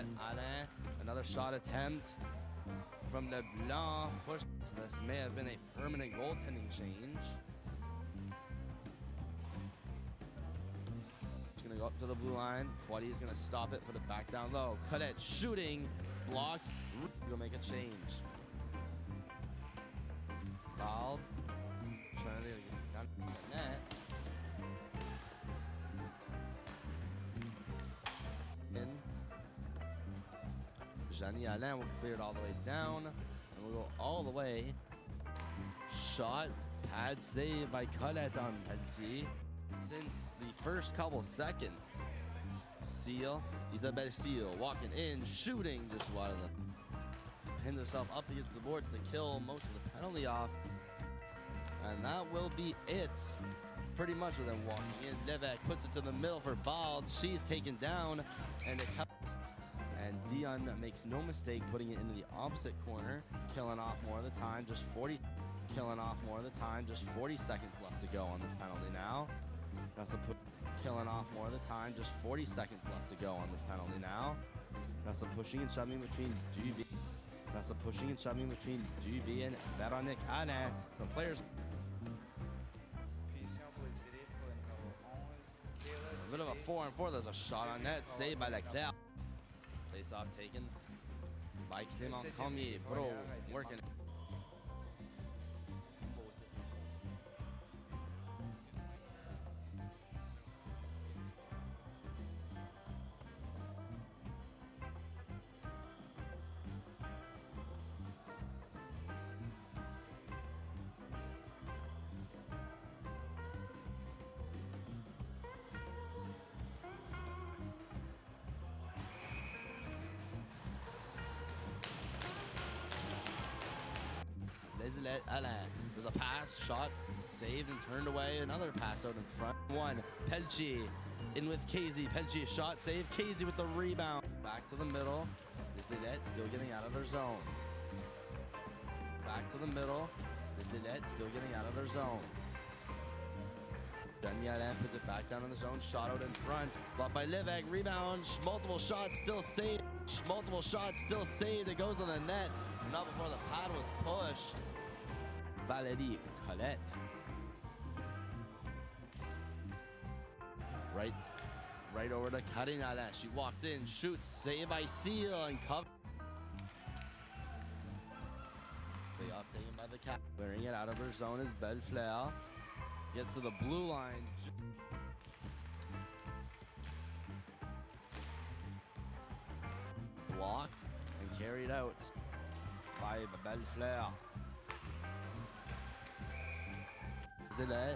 Alain, another shot attempt from LeBlanc. Push. This may have been a permanent goaltending change. It's gonna go up to the blue line. Quaddy is gonna stop it, put it back down low. Colette shooting, blocked. Go make a change. Fouled. Trying to get down to the net. In. Jeannie Alain will clear it all the way down, and we'll go all the way. Shot, pad save by Colette on Pelletier. Since the first couple seconds, Seal, Isabelle Seal, walking in, shooting just wide of them. Pinned herself up against the boards to kill most of the penalty off. And that will be it. Pretty much with them walking in. Levesque puts it to the middle for Bald. She's taken down, and it cuts. And Dion makes no mistake putting it into the opposite corner, killing off more of the time. Just 40 seconds left to go on this penalty now. Killing off more of the time. Just 40 seconds left to go on this penalty now. Now some pushing and shoving between Duby. And Véronique Alain. Some players. A bit of a 4-on-4. There's a shot on net. Saved by Leclerc. Face off taken by Clément-Cormier. Bro, working. Alain. There's a pass, shot, saved and turned away. Another pass out in front. One, Pelletier in with Casey. Pelletier shot, save. Casey with the rebound. Back to the middle. Desilette still getting out of their zone. Back to the middle. Desilette still getting out of their zone. Alain puts it back down in the zone. Shot out in front. Blocked by Levesque. Rebound. Multiple shots still saved. It goes on the net. Not before the pad was pushed. Valérie Colette. Right over to Karine Alain. She walks in, shoots, saved by Seal, and cover. Playoff taken by the cap. Clearing it out of her zone is Bellefleur. Gets to the blue line. Blocked and carried out by Bellefleur. Zillet.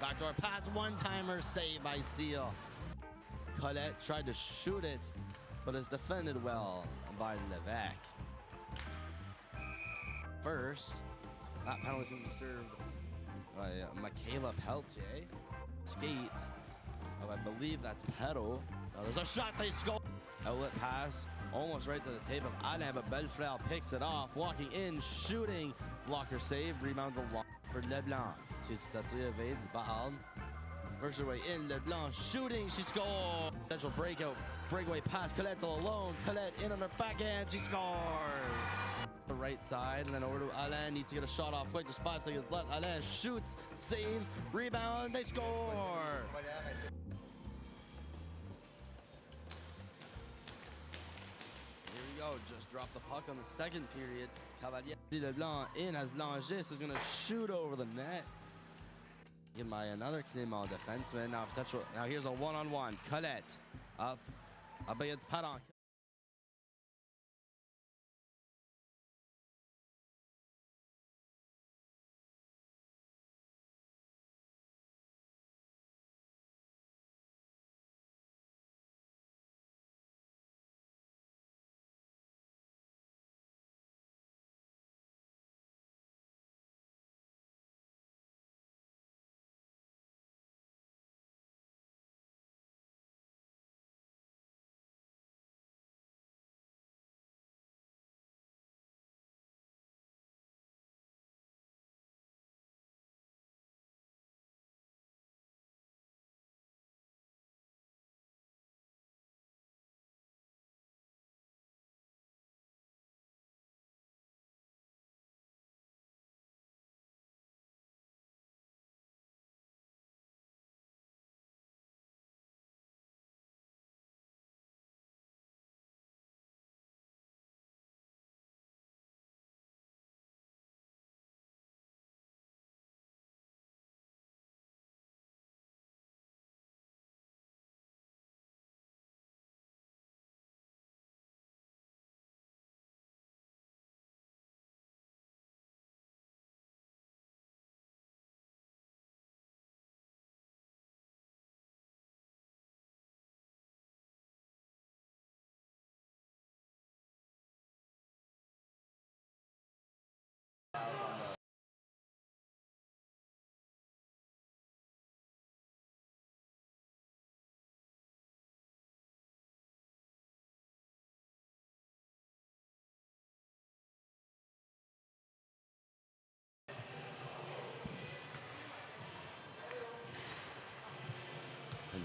Backdoor pass, one-timer, saved by Seal. Colette tried to shoot it, but is defended well by Levesque. First, that penalty is going to be served by Michaela Pelletier. Skate, I believe that's Pedal. There's a shot, they score. Outlet pass, almost right to the tape of Alain, but Bellefleur picks it off. Walking in, shooting, blocker save, rebounds a lot for Leblanc. She successfully evades Bahal. Works her way in, Leblanc shooting, she scores. Potential breakaway pass, Colette all alone. Colette in on her backhand, she scores. The right side, and then over to Alain, needs to get a shot off quick, just 5 seconds left. Alain shoots, saves, rebound, they score. Just dropped the puck on the second period. Cavaliers. Leblanc in as Langis is going to shoot over the net. Taken by another Clément defenseman. Now here's a one-on-one. Colette up against Padon.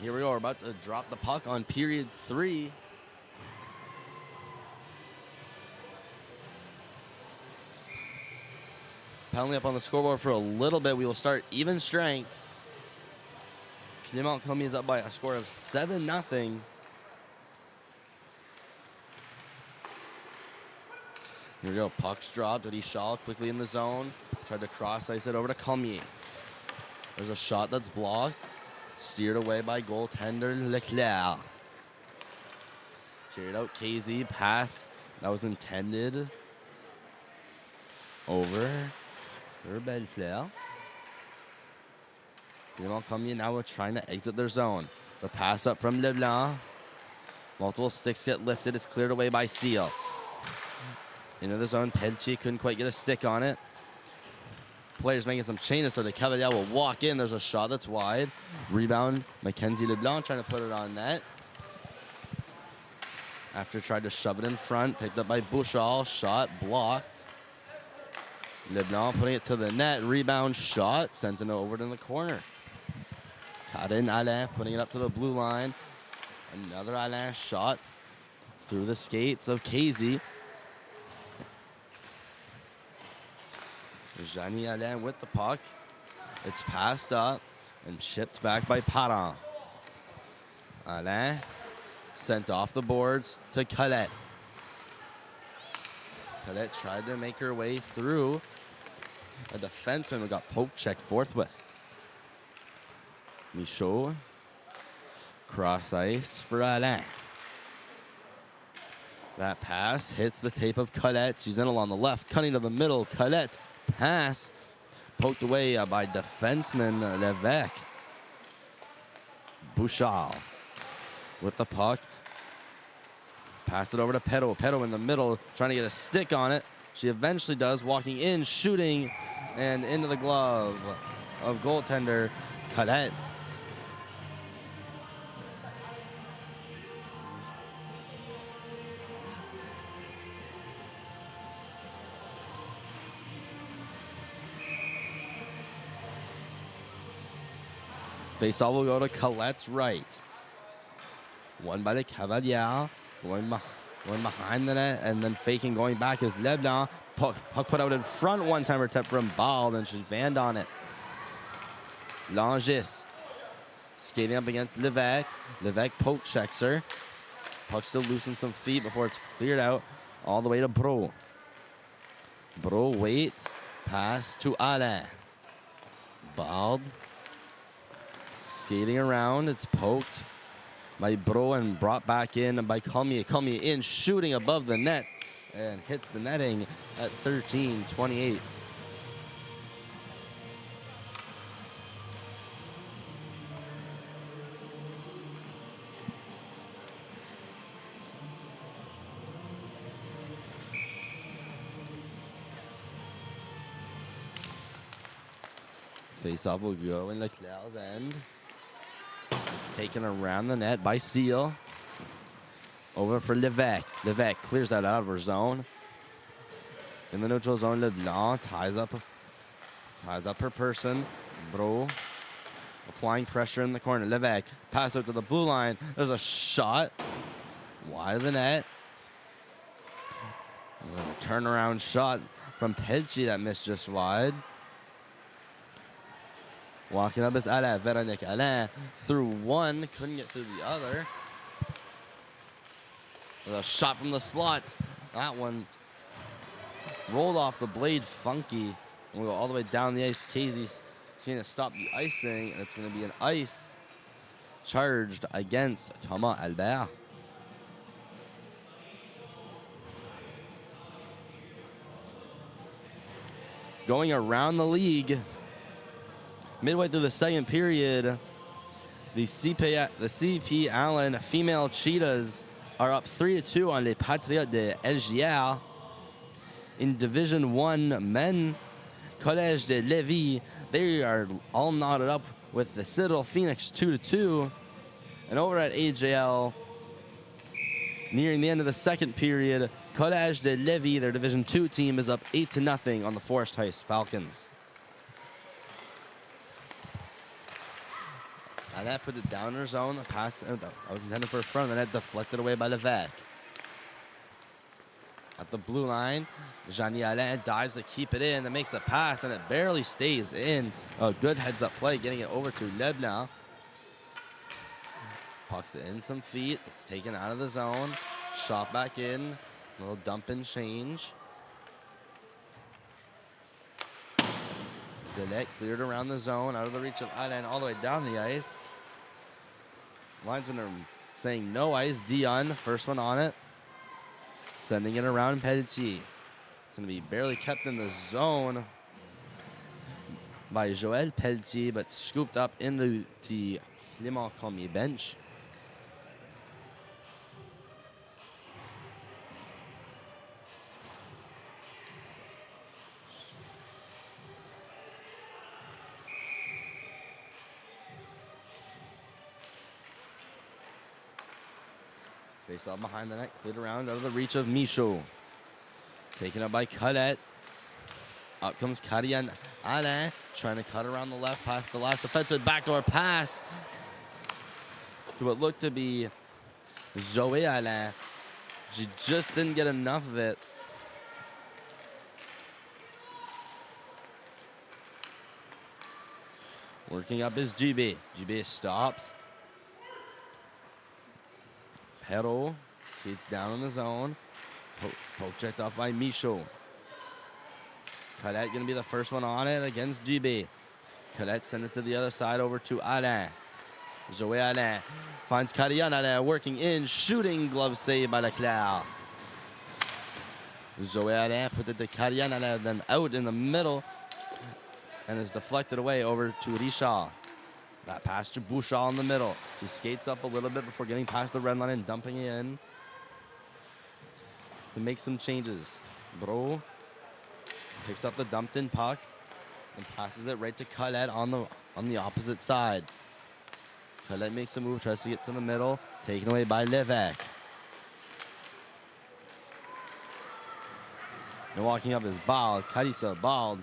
Here we go. We're about to drop the puck on period 3. Penalty up on the scoreboard for a little bit. We will start even strength. Clément-Cormier is up by a score of 7-0. Here we go. Puck's dropped. Richard quickly in the zone. Tried to cross ice it over to Cormier. There's a shot that's blocked. Steered away by goaltender Leclerc. Carried out KZ. Pass that was intended over for Bellefleur. Clément-Cormier now trying to exit their zone. The pass up from Leblanc. Multiple sticks get lifted. It's cleared away by Seal. Into the zone. Pelletier couldn't quite get a stick on it. Players making some changes, so the Cavaliers will walk in. There's a shot that's wide. Rebound, Mackenzie Leblanc trying to put it on net. After tried to shove it in front, picked up by Bouchard. Shot blocked. Leblanc putting it to the net. Rebound shot, sent it over to the corner. Karin Alain putting it up to the blue line. Another Alain shot through the skates of KZ. Jeannie Alain with the puck. It's passed up and shipped back by Parent. Alain sent off the boards to Colette. Colette tried to make her way through a defenseman who got poke checked forthwith. Michaud. Cross ice for Alain. That pass hits the tape of Colette. She's in along the left, cutting to the middle. Colette. Pass poked away by defenseman Levesque. Bouchard with the puck. Pass it over to Petto. Petto in the middle, trying to get a stick on it. She eventually does, walking in, shooting, and into the glove of goaltender Colette. Faceoff will go to Colette's right. Won by the Cavaliers. Going behind the net and then faking, going back is Leblanc. Puck put out in front, one-timer tip from Ball, then she vanned on it. Langis skating up against Levesque. Levesque poke checks her. Puck still losing some feet before it's cleared out all the way to Bro. Bro waits. Pass to Alain. Bald. Skating around, it's poked by Bro and brought back in by Cormier. Cormier in, shooting above the net and hits the netting at 13-28. Faceoff will go in Leclerc's end. It's taken around the net by Seal. Over for Levesque. Levesque clears that out of her zone. In the neutral zone, Leblanc ties up her person. Bro applying pressure in the corner. Levesque pass out to the blue line. There's a shot wide of the net. A turnaround shot from Pelletier that missed just wide. Walking up is Alain. Véronique Alain through one. Couldn't get through the other. There's a shot from the slot. That one rolled off the blade funky. We'll go all the way down the ice. Casey's going to stop the icing. And it's going to be an ice charged against Thomas Albert. Going around the league. Midway through the second period, the CP Allen female Cheetahs are up 3-2 on Les Patriotes de LGR. In Division 1 men, Collège de Lévis, they are all knotted up with the Citadel Phoenix 2-2. And over at AJL, nearing the end of the second period, Collège de Lévis, their Division 2 team, is up 8-0 on the Forest Heights Falcons. Annette put it down in her zone. The pass that was intended for a front. Annette deflected away by Levesque. At the blue line, Jeannie Alain dives to keep it in and makes a pass, and it barely stays in. A good heads-up play, getting it over to Leblanc. Pucks it in some feet. It's taken out of the zone. Shot back in. A little dump and change. Zillet cleared around the zone, out of the reach of Alain, all the way down the ice. Linesmen are saying no ice. Dion, first one on it. Sending it around Pelletier. It's going to be barely kept in the zone by Joël Pelletier, but scooped up into the Clément-Cormier bench. Face off behind the net, cleared around out of the reach of Michaud. Taken up by Colette. Up comes Karian Alain, trying to cut around the left past the last defensive backdoor pass to what looked to be Zoe Alain. She just didn't get enough of it. Working up is Dubé. Dubé stops. Perrault seats down in the zone. Poke checked off by Michaud. Colette going to be the first one on it against Dubé. Colette sent it to the other side over to Alain. Zoé Alain finds Karian Alain working in, shooting, glove save by Leclerc. Zoé Alain put it to Karian Alain, then out in the middle, and is deflected away over to Richard. That pass to Bouchard in the middle. He skates up a little bit before getting past the red line and dumping it in to make some changes. Bro picks up the dumped in puck and passes it right to Colette on the opposite side. Colette makes a move, tries to get to the middle, taken away by Levesque. And walking up is Bald, Carissa Bald.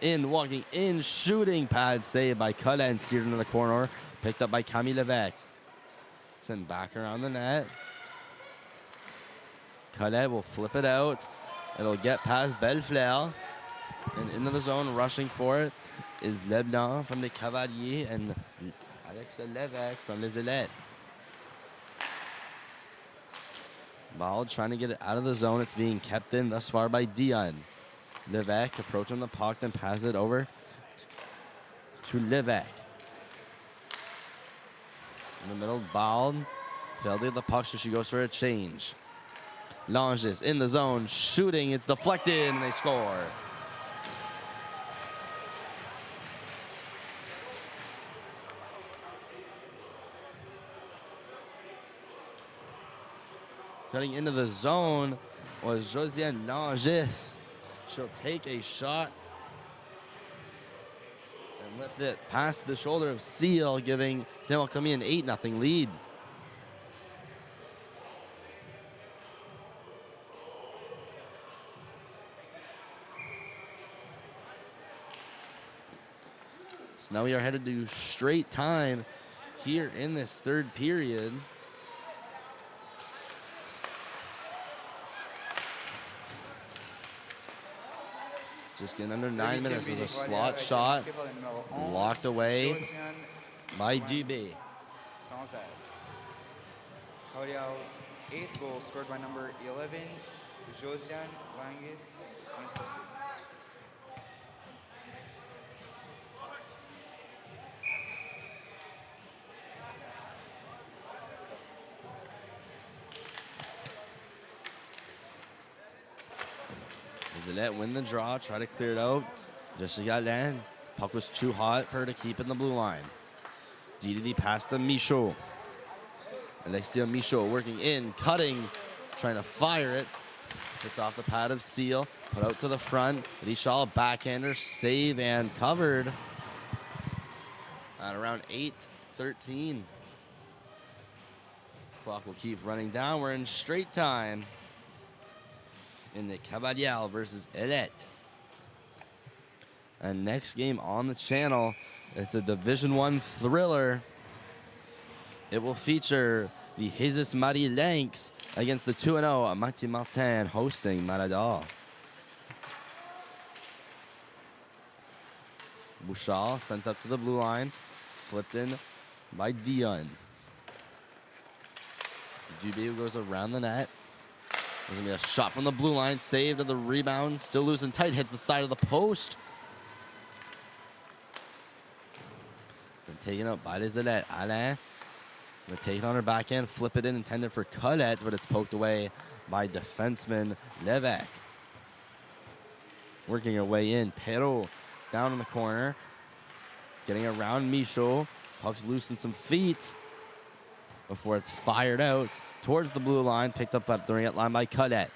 Walking in, shooting, pad save by Colette and steered into the corner. Picked up by Camille Levesque. Sent back around the net. Colette will flip it out. It'll get past Bellefleur. And into the zone, rushing for it, is Leblanc from the Cavaliers and Alex Levesque from les Élites. Ball trying to get it out of the zone. It's being kept in thus far by Dion. Levesque approaching the puck, then pass it over to Levesque. In the middle, Bald failed to get the puck, so she goes for a change. Langes in the zone, shooting, it's deflected, and they score. Cutting into the zone was Josiane Langes. She'll take a shot and lift it past the shoulder of Seal, giving Clément-Cormier an 8-0 lead. So now we are headed to straight time here in this third period. Just in under 9 minutes is a slot shot, locked away by Dubé. Cavaliers' 8th goal scored by number 11, Josiane Langes, on assist. Zillet win the draw, try to clear it out. Jessica Alain, puck was too hot for her to keep in the blue line. DDD passed to Michaud. Alexia Michaud working in, cutting, trying to fire it. Hits off the pad of Seal, put out to the front. Richard backhander, save and covered. At around 8:13. Clock will keep running down. We're in straight time in the Cavaliers versus Élites. And next game on the channel It's a Division I thriller. It will feature the Jesus Marie Lynx against the 2-0 Maritime hosting Marador. Bouchard sent up to the blue line, flipped in by Dion. Dubé goes around the net. There's going to be a shot from the blue line, saved at the rebound, still loose and tight, hits the side of the post. Then taken out by les Élites. Alain going to take it on her backhand, flip it in, intended for Colette, but it's poked away by defenseman Levesque. Working her way in, Perrault down in the corner, getting around Michaud. Puck's loosened some feet before it's fired out towards the blue line, picked up at the ring line by Colette.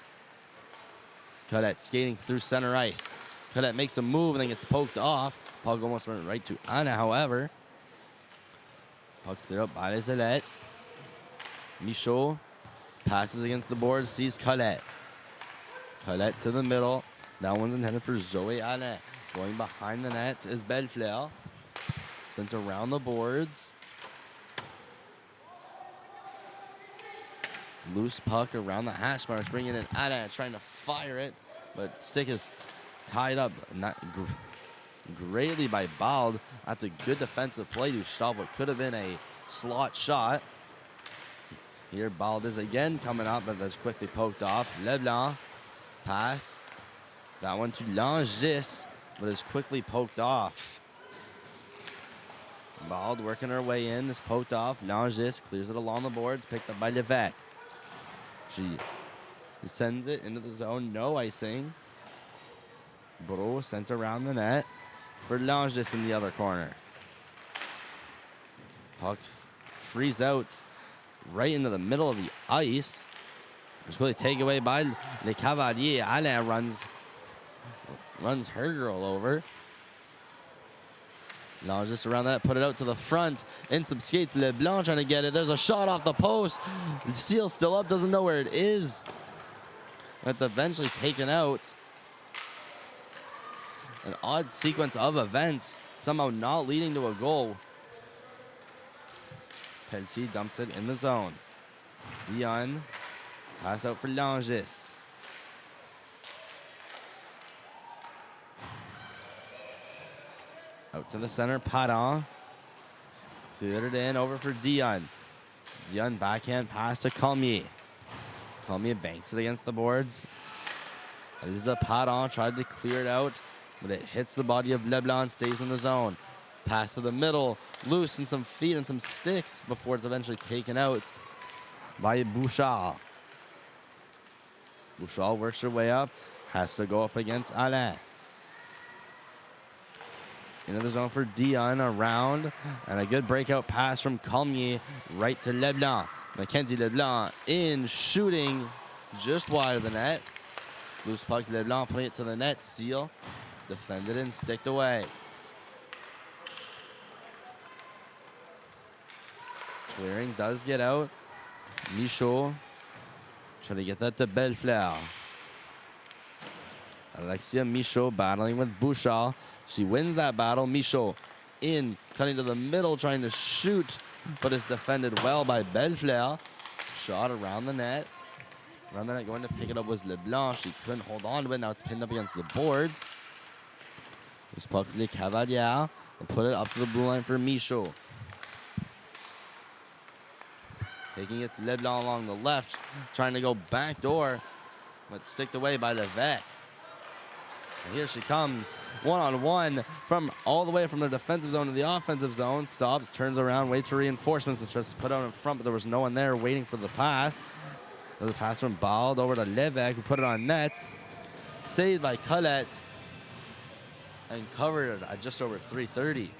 Colette skating through center ice. Colette makes a move and then gets poked off. Puck almost went right to Anna, however. Puck's cleared up by les Élites. Michaud passes against the boards, sees Colette. Colette to the middle. That one's intended for Zoe Alain. Going behind the net is Bellefleur. Sent around the boards. Loose puck around the hash marks, bringing in Alain, trying to fire it, but stick is tied up greatly by Bald. That's a good defensive play to stop what could have been a slot shot. Here Bald is again coming up, but that's quickly poked off. Leblanc, pass. That one to Langis, but is quickly poked off. Bald working her way in, is poked off. Langis clears it along the boards, picked up by Levesque. She sends it into the zone, no icing. Bro sent around the net for Langis in the other corner. Puck frees out right into the middle of the ice. It's really taken away by Les Cavaliers. Alain runs her girl over. Langis around that, put it out to the front. In some skates, Leblanc trying to get it. There's a shot off the post. Seal still up, doesn't know where it is. That's eventually taken out. An odd sequence of events, somehow not leading to a goal. Pelletier dumps it in the zone. Dion, pass out for Langis. Out to the center, Padon. Cleared it in, over for Dion. Dion backhand pass to Cormier. Cormier banks it against the boards. Elisa Padon tried to clear it out, but it hits the body of Leblanc, stays in the zone. Pass to the middle, loose and some feet and some sticks before it's eventually taken out by Bouchard. Bouchard works her way up, has to go up against Alain. Into the zone for Dion, around, and a good breakout pass from Cormier right to Leblanc. Mackenzie Leblanc in, shooting just wide of the net. Loose puck, Leblanc putting it to the net. Seal defended and sticked away. Clearing does get out. Michaud trying to get that to Bellefleur. Alexia Michaud battling with Bouchard. She wins that battle. Michaud in, cutting to the middle, trying to shoot, but is defended well by Bellefleur. Shot around the net. Around the net, going to pick it up was Leblanc. She couldn't hold on to it. Now it's pinned up against the boards. This puck for the Cavaliers. And put it up to the blue line for Michaud. Taking it to Leblanc along the left, trying to go back door, but sticked away by Levesque. And here she comes, one-on-one from all the way from the defensive zone to the offensive zone. Stops, turns around, waits for reinforcements, and tries to put out in front, but there was no one there waiting for the pass. There's a pass from Bald over to Levesque, who put it on net. Saved by Colette, and covered at just over 330.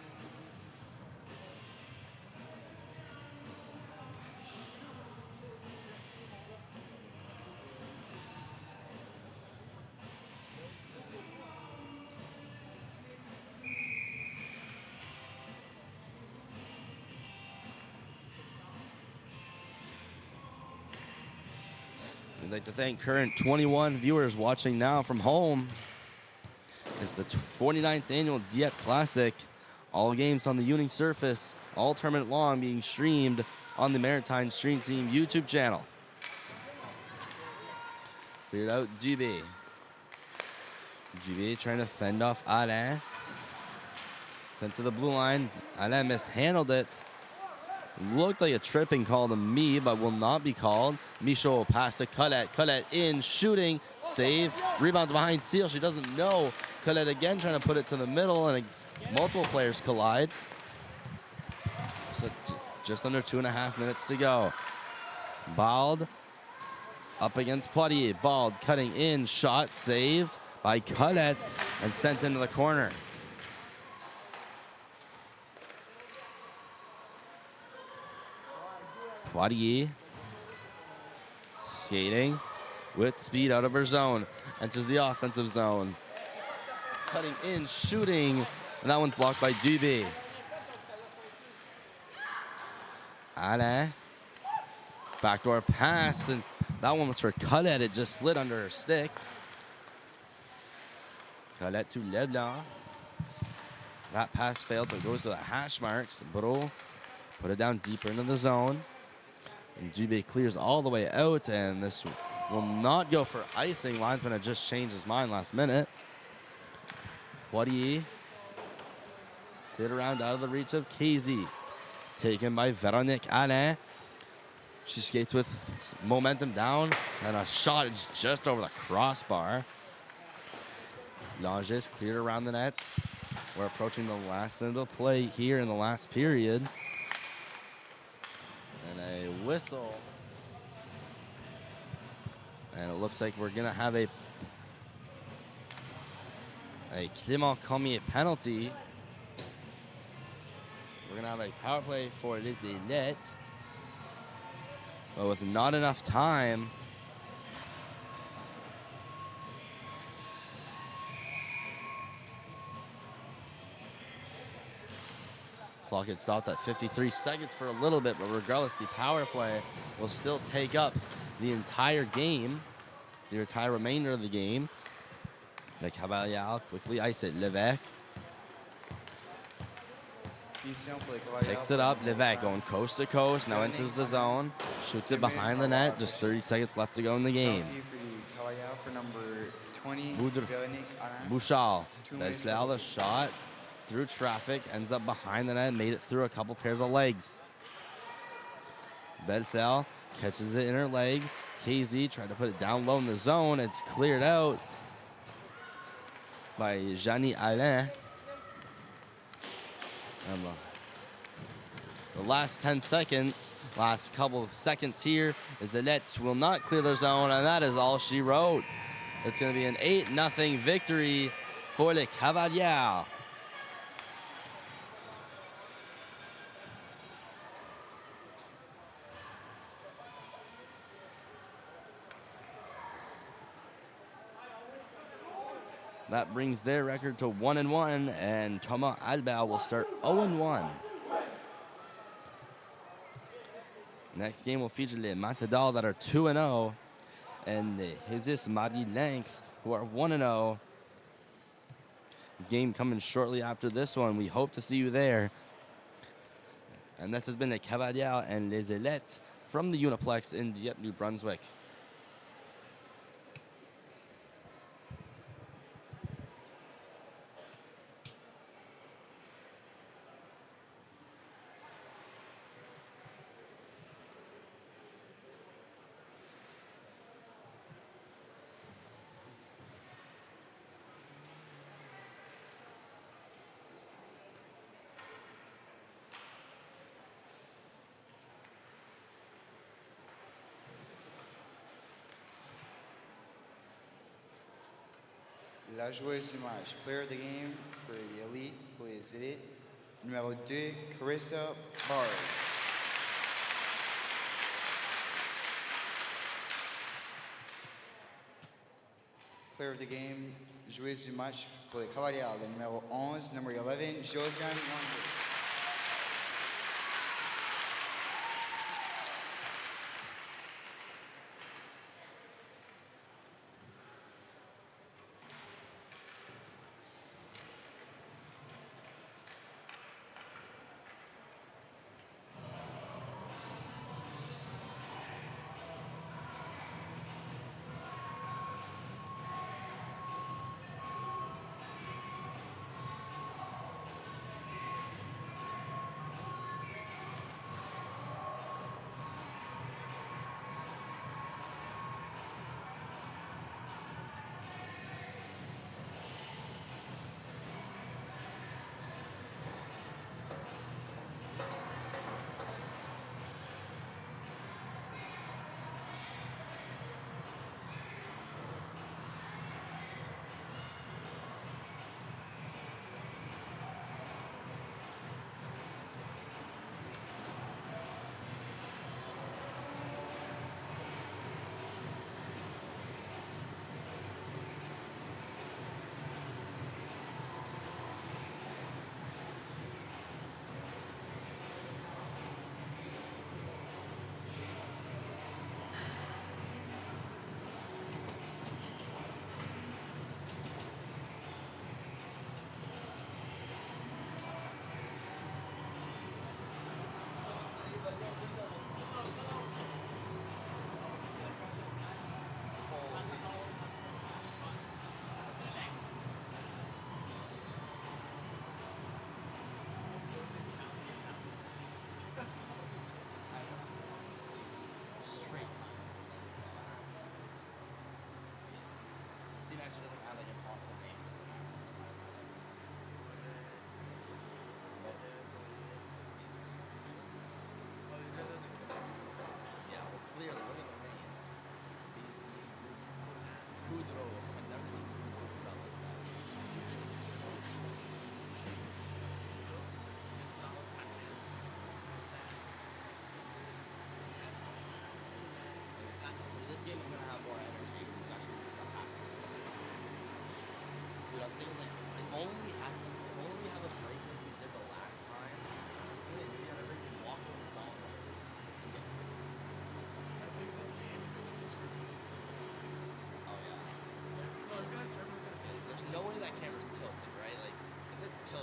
We'd like to thank current 21 viewers watching now from home. It's the 49th annual Dieppe Classic All games on the Uni surface, all tournament long, being streamed on the Maritime Stream Team YouTube channel. Cleared out Dieppe. Dieppe trying to fend off Alain. Sent to the blue line. Alain mishandled it. Looked like a tripping call to me, but will not be called. Michaud pass to Colette. Colette in, shooting, save. Rebounds behind Seal. She doesn't know. Colette again trying to put it to the middle, and multiple players collide. So just under 2.5 minutes to go. Bald up against Poitier. Bald cutting in, shot saved by Colette and sent into the corner. Poitier skating with speed out of her zone. Enters the offensive zone. Cutting in, shooting, and that one's blocked by Dubé. Alain. Backdoor pass, and that one was for Colette. It just slid under her stick. Colette to Leblanc. That pass failed, so it goes to the hash marks. Bro put it down deeper into the zone. And Dubé clears all the way out, and this will not go for icing. Linesman had just changed his mind last minute. Poitier cleared around out of the reach of Casey. Taken by Véronique Alain. She skates with momentum down, and a shot is just over the crossbar. Langes cleared around the net. We're approaching the last minute of play here in the last period. And a whistle. And it looks like we're going to have a Clément-Cormier penalty. We're going to have a power play for les Élites. But with not enough time, clock had stopped at 53 seconds for a little bit, but regardless, the power play will still take up the entire game, the entire remainder of the game. The Cavaliers quickly ice it. Levesque picks it up. Levesque going coast to coast, now enters the zone. Shoots it behind the net. Just 30 seconds left to go in the game. For number 20, Bouchard. Belfleur, the shot through traffic, ends up behind the net, made it through a couple pairs of legs. Belfleur catches it in her legs. KZ tried to put it down low in the zone. It's cleared out by Jeannie Alain. And the last 10 seconds, last couple seconds here, is Élites will not clear their zone, and that is all she wrote. It's going to be an 8-0 victory for les Cavaliers. That brings their record to 1-1, and Thomas Albert will start 0-1. Next game will feature les Matadors that are 2-0, and the Jesus Marie Lynx who are 1-0. Game coming shortly after this one. We hope to see you there. And this has been the Cavaliers and les Élites from the Uniplex in Dieppe, New Brunswick. La joueuse du match, player of the game for the Élites pour les Élites, numéro 2, Carissa Bard. Player of the game, joueuse du match pour les Cavaliers, le numéro 11, number 11, Josiane Wangus.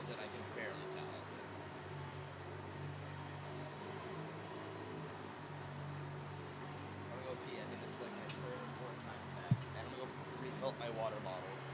ones that I can barely tell. I'm gonna go pee. I think this is like my third or fourth time back. And I'm gonna go refill my water bottles.